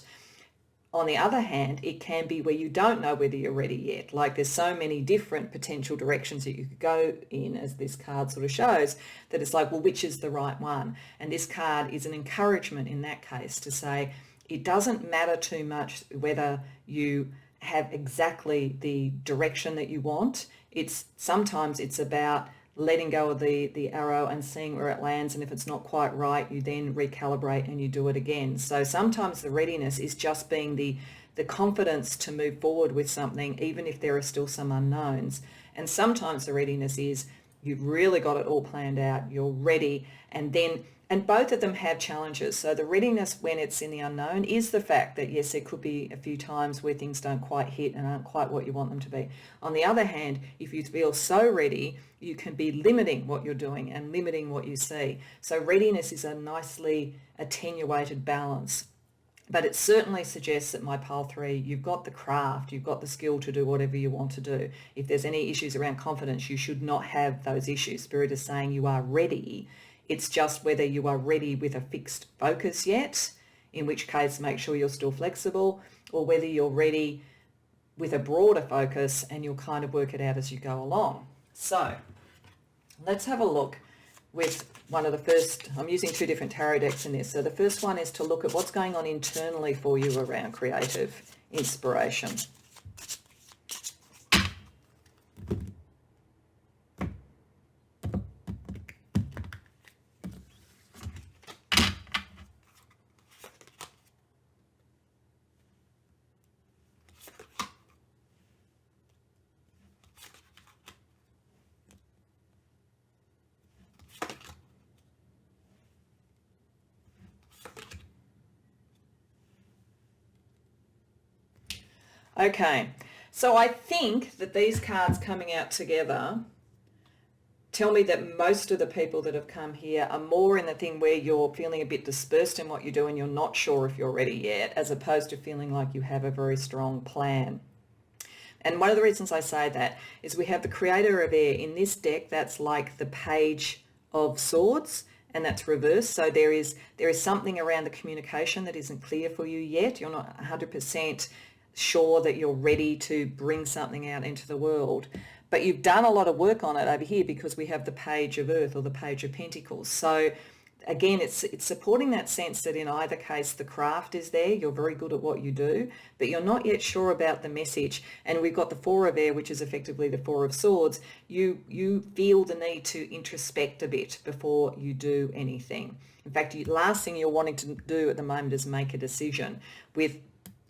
Speaker 1: On the other hand, it can be where you don't know whether you're ready yet. Like, there's so many different potential directions that you could go in, as this card sort of shows, that it's like, well, which is the right one? And this card is an encouragement in that case to say it doesn't matter too much whether you have exactly the direction that you want. Sometimes it's about letting go of the arrow and seeing where it lands, and if it's not quite right, you then recalibrate and you do it again. So sometimes the readiness is just being the confidence to move forward with something, even if there are still some unknowns. And sometimes the readiness is you've really got it all planned out, you're ready, and both of them have challenges. So the readiness when it's in the unknown is the fact that, yes, there could be a few times where things don't quite hit and aren't quite what you want them to be. On the other hand, if you feel so ready, you can be limiting what you're doing and limiting what you see. So readiness is a nicely attenuated balance. But it certainly suggests that, my pile 3, you've got the craft, you've got the skill to do whatever you want to do. If there's any issues around confidence, you should not have those issues. Spirit is saying you are ready. It's just whether you are ready with a fixed focus yet, in which case make sure you're still flexible, or whether you're ready with a broader focus and you'll kind of work it out as you go along. So let's have a look with one of the first. I'm using two different tarot decks in this. So the first one is to look at what's going on internally for you around creative inspiration. Okay, so I think that these cards coming out together tell me that most of the people that have come here are more in the thing where you're feeling a bit dispersed in what you do and you're not sure if you're ready yet, as opposed to feeling like you have a very strong plan. And one of the reasons I say that is we have the Creator of Air in this deck. That's like the Page of Swords, and that's reversed. So there is something around the communication that isn't clear for you yet. You're not 100% sure that you're ready to bring something out into the world. But you've done a lot of work on it over here because we have the Page of Earth or the Page of Pentacles. So again, it's supporting that sense that in either case the craft is there, you're very good at what you do, but you're not yet sure about the message. And we've got the Four of Air, which is effectively the Four of Swords. You feel the need to introspect a bit before you do anything. In fact, the last thing you're wanting to do at the moment is make a decision. With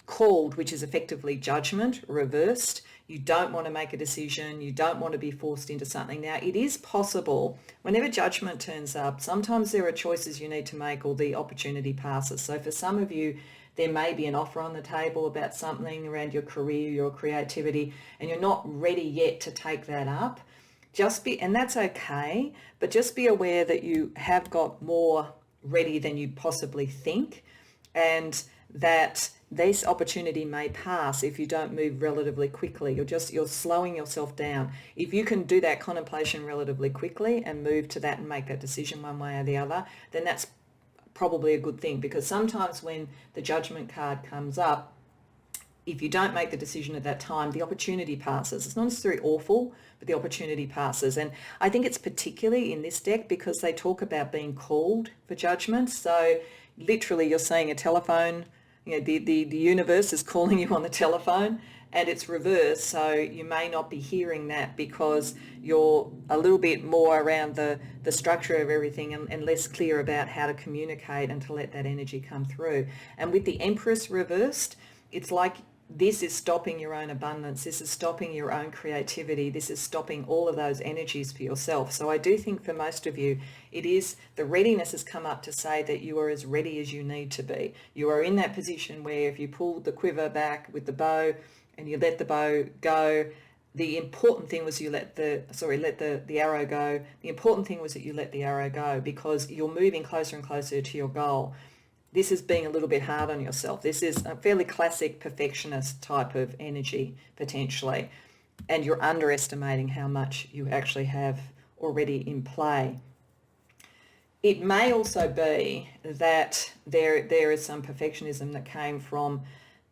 Speaker 1: Called, which is effectively judgment reversed, you don't want to make a decision, you don't want to be forced into something. Now, it is possible, whenever judgment turns up, sometimes there are choices you need to make or the opportunity passes. So for some of you, there may be an offer on the table about something around your career, your creativity, and you're not ready yet to take that up. And that's okay, but just be aware that you have got more ready than you possibly think, and that this opportunity may pass if you don't move relatively quickly. You're slowing yourself down. If you can do that contemplation relatively quickly and move to that and make that decision one way or the other, then that's probably a good thing, because sometimes when the judgment card comes up, if you don't make the decision at that time, the opportunity passes. It's not necessarily awful, but the opportunity passes. And I think it's particularly in this deck because they talk about being called for judgment. So literally you're seeing a telephone, the universe is calling you on the telephone, and it's reversed. So you may not be hearing that because you're a little bit more around the structure of everything and less clear about how to communicate and to let that energy come through. And with the Empress reversed, it's like this is stopping your own abundance. This is stopping your own creativity. This is stopping all of those energies for yourself. So I do think for most of you, it is the readiness has come up to say that you are as ready as you need to be. You are in that position where if you pull the quiver back with the bow and you let the bow go, the important thing was let the arrow go. The important thing was that you let the arrow go because you're moving closer and closer to your goal. This is being a little bit hard on yourself. This is a fairly classic perfectionist type of energy, potentially, and you're underestimating how much you actually have already in play. It may also be that there is some perfectionism that came from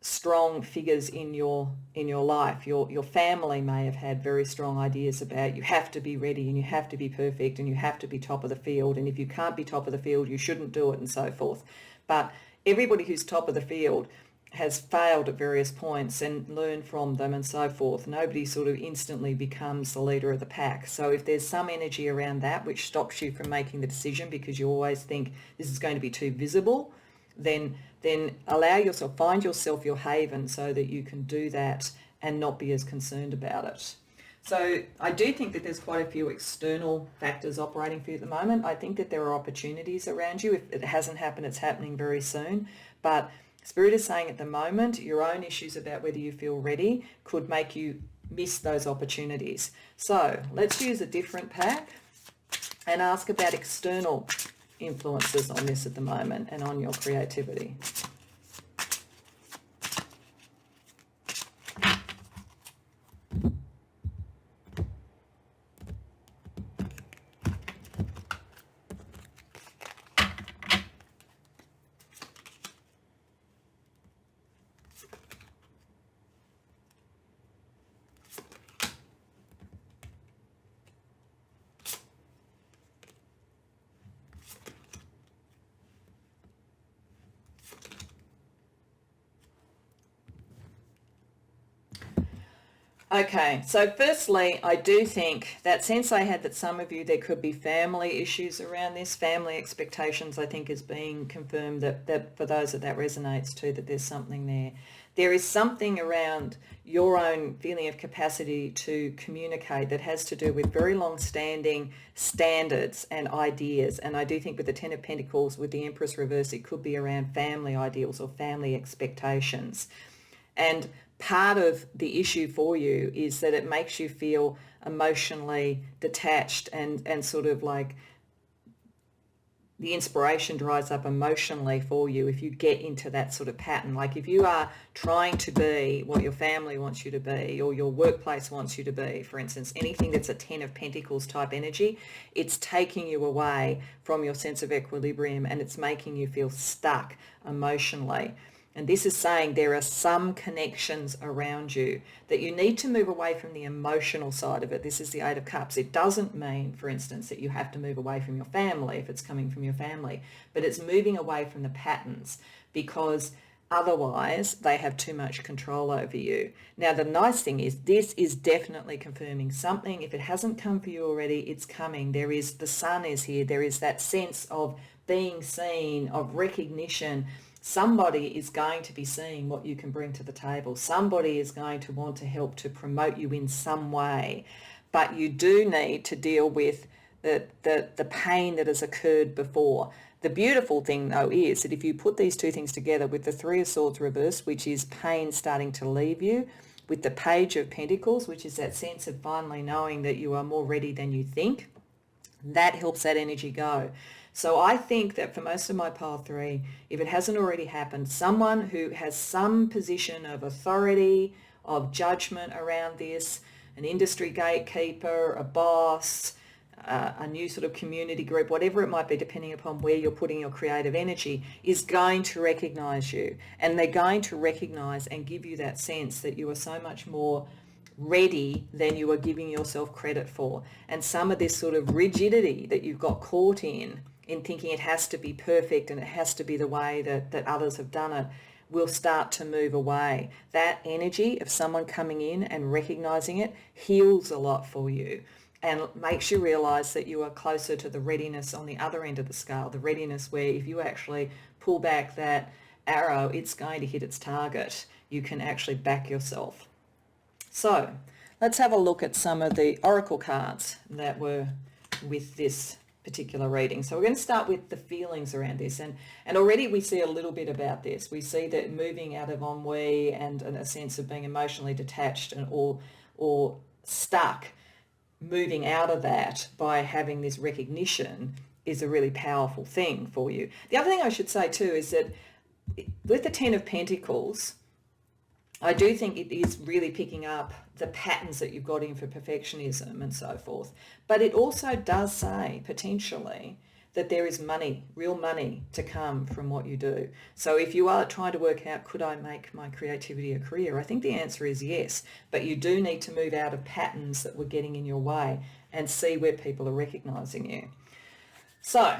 Speaker 1: strong figures in your life. Your family may have had very strong ideas about you have to be ready and you have to be perfect and you have to be top of the field, and if you can't be top of the field, you shouldn't do it, and so forth. But everybody who's top of the field has failed at various points and learned from them and so forth. Nobody sort of instantly becomes the leader of the pack. So if there's some energy around that which stops you from making the decision because you always think this is going to be too visible, then allow yourself, find yourself your haven so that you can do that and not be as concerned about it. So I do think that there's quite a few external factors operating for you at the moment. I think that there are opportunities around you. If it hasn't happened, it's happening very soon. But Spirit is saying at the moment, your own issues about whether you feel ready could make you miss those opportunities. So let's use a different pack and ask about external influences on this at the moment and on your creativity. Okay, so firstly, I do think that sense I had that some of you, there could be family issues around this, family expectations, I think is being confirmed that for those that resonates too, that there's something there. There is something around your own feeling of capacity to communicate that has to do with very long-standing standards and ideas. And I do think with the Ten of Pentacles, with the Empress reverse, it could be around family ideals or family expectations. And part of the issue for you is that it makes you feel emotionally detached and sort of like the inspiration dries up emotionally for you if you get into that sort of pattern. Like if you are trying to be what your family wants you to be or your workplace wants you to be, for instance, anything that's a Ten of Pentacles type energy, it's taking you away from your sense of equilibrium and it's making you feel stuck emotionally. And this is saying there are some connections around you that you need to move away from the emotional side of it. This is the Eight of Cups. It doesn't mean, for instance, that you have to move away from your family if it's coming from your family, but it's moving away from the patterns, because otherwise they have too much control over you. Now, the nice thing is this is definitely confirming something. If it hasn't come for you already, it's coming. There is, the sun is here. There is that sense of being seen, of recognition. Somebody is going to be seeing what you can bring to the table. Somebody is going to want to help to promote you in some way. But you do need to deal with the pain that has occurred before. The beautiful thing, though, is that if you put these two things together with the Three of Swords reversed, which is pain starting to leave you, with the Page of Pentacles, which is that sense of finally knowing that you are more ready than you think, that helps that energy go. So I think that for most of my pile 3, if it hasn't already happened, someone who has some position of authority, of judgment around this, an industry gatekeeper, a boss, a new sort of community group, whatever it might be, depending upon where you're putting your creative energy, is going to recognize you. And they're going to recognize and give you that sense that you are so much more ready than you are giving yourself credit for. And some of this sort of rigidity that you've got caught in thinking it has to be perfect and it has to be the way that others have done it, will start to move away. That energy of someone coming in and recognizing it heals a lot for you and makes you realize that you are closer to the readiness on the other end of the scale, the readiness where if you actually pull back that arrow, it's going to hit its target. You can actually back yourself. So let's have a look at some of the oracle cards that were with this particular reading. So we're going to start with the feelings around this, and already we see a little bit about this. We see that moving out of ennui and a sense of being emotionally detached and or stuck, moving out of that by having this recognition is a really powerful thing for you. The other thing I should say too is that with the Ten of Pentacles, I do think it is really picking up the patterns that you've got in for perfectionism and so forth. But it also does say, potentially, that there is money, real money, to come from what you do. So if you are trying to work out, could I make my creativity a career? I think the answer is yes. But you do need to move out of patterns that were getting in your way and see where people are recognising you. So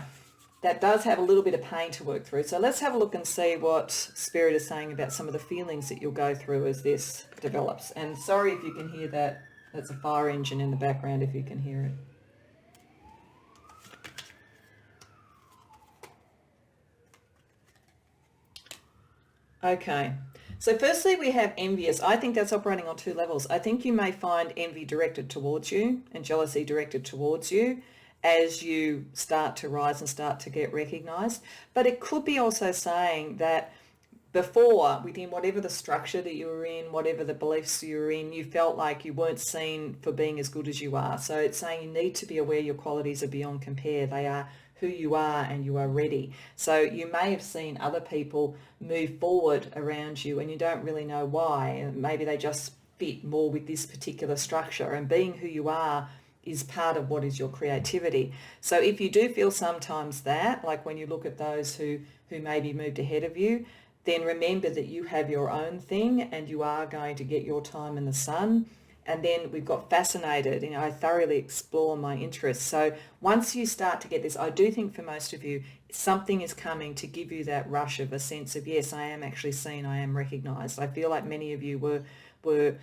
Speaker 1: that does have a little bit of pain to work through. So let's have a look and see what Spirit is saying about some of the feelings that you'll go through as this develops. And sorry if you can hear that. That's a fire engine in the background if you can hear it. Okay. So firstly, we have envious. I think that's operating on two levels. I think you may find envy directed towards you and jealousy directed towards you as you start to rise and start to get recognized. But it could be also saying that before, within whatever the structure that you were in, whatever the beliefs you were in, you felt like you weren't seen for being as good as you are. So it's saying you need to be aware your qualities are beyond compare. They are who you are and you are ready. So you may have seen other people move forward around you and you don't really know why. And maybe they just fit more with this particular structure, and being who you are is part of what is your creativity. So if you do feel sometimes that, like when you look at those who maybe moved ahead of you, then remember that you have your own thing and you are going to get your time in the sun. And then we've got fascinated, I thoroughly explore my interests. So once you start to get this, I do think for most of you, something is coming to give you that rush of a sense of, yes, I am actually seen, I am recognized. I feel like many of you were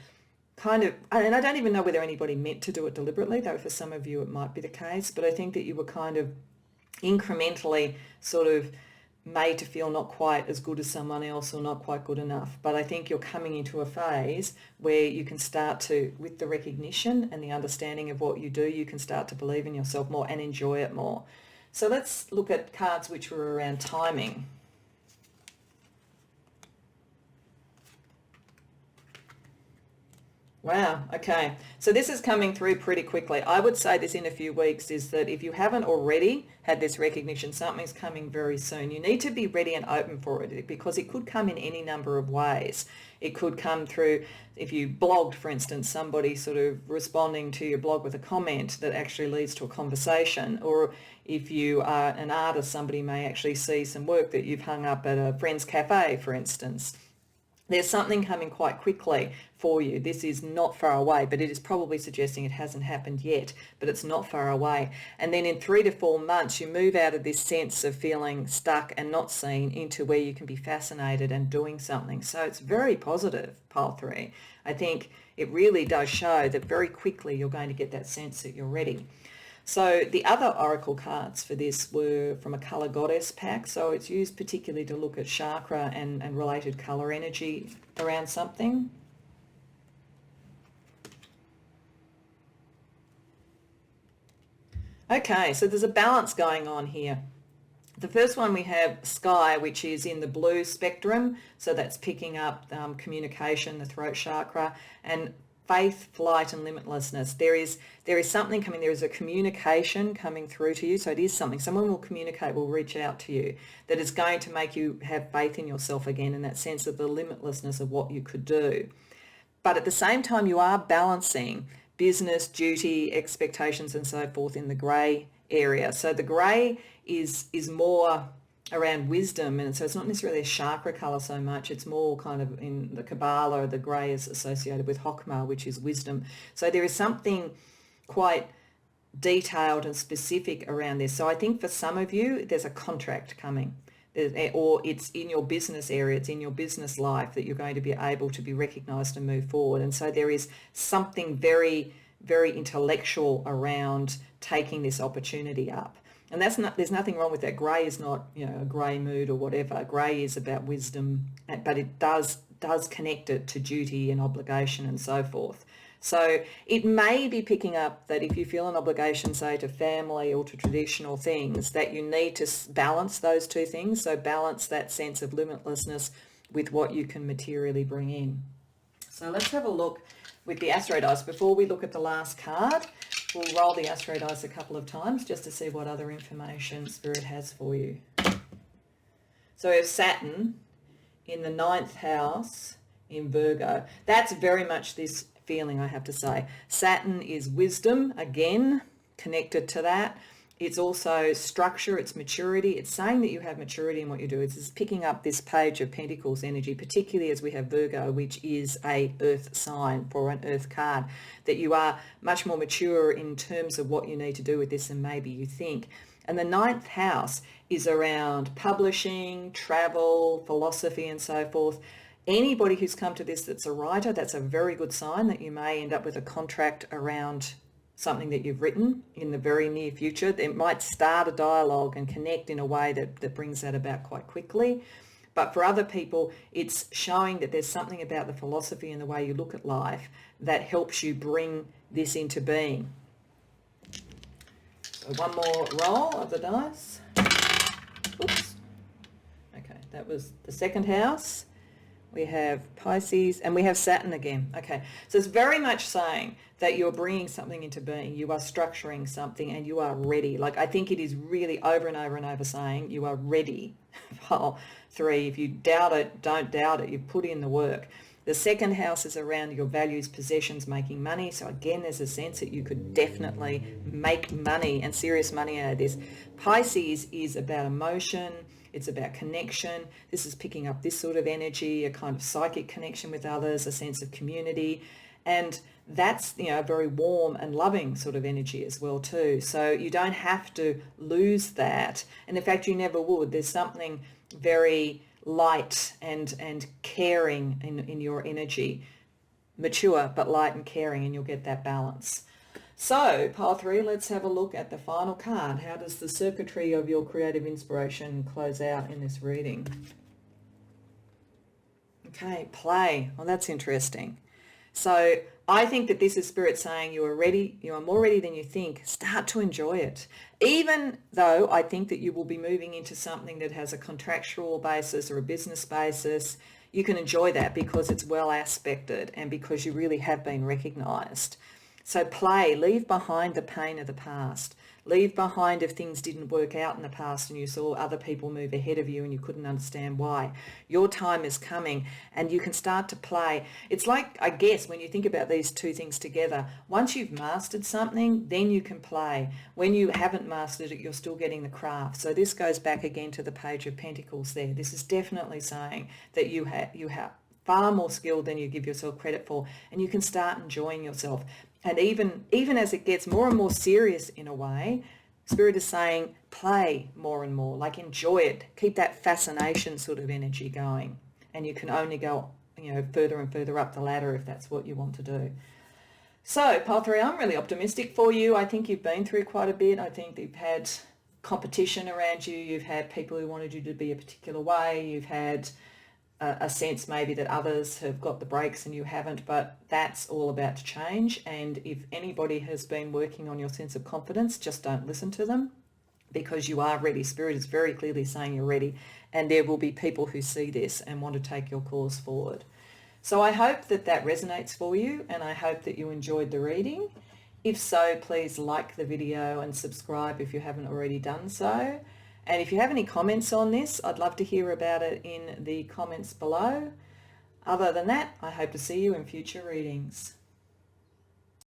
Speaker 1: kind of, and I don't even know whether anybody meant to do it deliberately, though for some of you it might be the case, but I think that you were kind of incrementally sort of made to feel not quite as good as someone else or not quite good enough. But I think you're coming into a phase where you can start to, with the recognition and the understanding of what you do, you can start to believe in yourself more and enjoy it more. So let's look at cards which were around timing. Wow. Okay. So this is coming through pretty quickly. I would say this in a few weeks is that if you haven't already had this recognition, something's coming very soon. You need to be ready and open for it because it could come in any number of ways. It could come through, if you blogged, for instance, somebody sort of responding to your blog with a comment that actually leads to a conversation, or if you are an artist, somebody may actually see some work that you've hung up at a friend's cafe, for instance. There's something coming quite quickly for you. This is not far away, but it is probably suggesting it hasn't happened yet, but it's not far away. And then in 3 to 4 months, you move out of this sense of feeling stuck and not seen into where you can be fascinated and doing something. So it's very positive, pile 3. I think it really does show that very quickly you're going to get that sense that you're ready. So the other oracle cards for this were from a colour goddess pack. So it's used particularly to look at chakra and related colour energy around something. Okay, so there's a balance going on here. The first one we have sky, which is in the blue spectrum. So that's picking up communication, the throat chakra, and faith, flight, and limitlessness. There is something coming. There is a communication coming through to you. So it is something. Someone will communicate, will reach out to you that is going to make you have faith in yourself again, in that sense of the limitlessness of what you could do. But at the same time, you are balancing business, duty, expectations, and so forth in the grey area. So the grey is more around wisdom, and so it's not necessarily a chakra color so much. It's more kind of in the Kabbalah, the grey is associated with Chokmah, which is wisdom. So there is something quite detailed and specific around this. So I think for some of you, there's a contract coming, or it's in your business area, it's in your business life that you're going to be able to be recognized and move forward. And so there is something very, very intellectual around taking this opportunity up. And there's nothing wrong with that. Grey is not, a grey mood or whatever. Grey is about wisdom, but it does connect it to duty and obligation and so forth. So it may be picking up that if you feel an obligation, say, to family or to traditional things, that you need to balance those two things. So balance that sense of limitlessness with what you can materially bring in. So let's have a look with the Astro Dice. Before we look at the last card, we'll roll the Astro Dice a couple of times just to see what other information Spirit has for you. So we have Saturn in the 9th house in Virgo. That's very much this feeling, I have to say. Saturn is wisdom, again, connected to that. It's also structure, it's maturity. It's saying that you have maturity in what you do. It's picking up this Page of Pentacles energy, particularly as we have Virgo, which is a earth sign for an earth card, that you are much more mature in terms of what you need to do with this than maybe you think. And the 9th house is around publishing, travel, philosophy, and so forth. Anybody who's come to this that's a writer, that's a very good sign that you may end up with a contract around something that you've written in the very near future. It might start a dialogue and connect in a way that brings that about quite quickly. But for other people, it's showing that there's something about the philosophy and the way you look at life that helps you bring this into being. So one more roll of the dice. Oops. Okay, that was the 2nd house. We have Pisces and we have Saturn again. Okay, so it's very much saying that you're bringing something into being, you are structuring something, and you are ready. Like, I think it is really over and over and over saying you are ready. Pile 3, if you doubt it, don't doubt it. You've put in the work. The 2nd house is around your values, possessions, making money. So again, there's a sense that you could definitely make money and serious money out of this. Pisces is about emotion. It's about connection. This is picking up this sort of energy, a kind of psychic connection with others, a sense of community. And that's, a very warm and loving sort of energy as well too. So you don't have to lose that. And in fact, you never would. There's something very light and caring in your energy. Mature, but light and caring, and you'll get that balance. So, pile 3, let's have a look at the final card. How does the circuitry of your creative inspiration close out in this reading? Okay, play. Well, that's interesting. So I think that this is Spirit saying you are ready, you are more ready than you think. Start to enjoy it. Even though I think that you will be moving into something that has a contractual basis or a business basis, you can enjoy that because it's well aspected and because you really have been recognised. So play, leave behind the pain of the past. Leave behind if things didn't work out in the past and you saw other people move ahead of you and you couldn't understand why. Your time is coming and you can start to play. It's like, I guess, when you think about these two things together, once you've mastered something, then you can play. When you haven't mastered it, you're still getting the craft. So this goes back again to the Page of Pentacles there. This is definitely saying that you have far more skill than you give yourself credit for, and you can start enjoying yourself. And even as it gets more and more serious in a way, Spirit is saying play more and more, like enjoy it, keep that fascination sort of energy going, and you can only go, further and further up the ladder if that's what you want to do. So Pile 3, I'm really optimistic for you. I think you've been through quite a bit. I think that you've had competition around you. You've had people who wanted you to be a particular way. You've had a sense maybe that others have got the breaks and you haven't, but that's all about to change. And if anybody has been working on your sense of confidence, just don't listen to them, because you are ready. Spirit is very clearly saying you're ready, and there will be people who see this and want to take your cause forward. So I hope that that resonates for you, and I hope that you enjoyed the reading. If so, please like the video and subscribe if you haven't already done so. And if you have any comments on this, I'd love to hear about it in the comments below. Other than that, I hope to see you in future readings.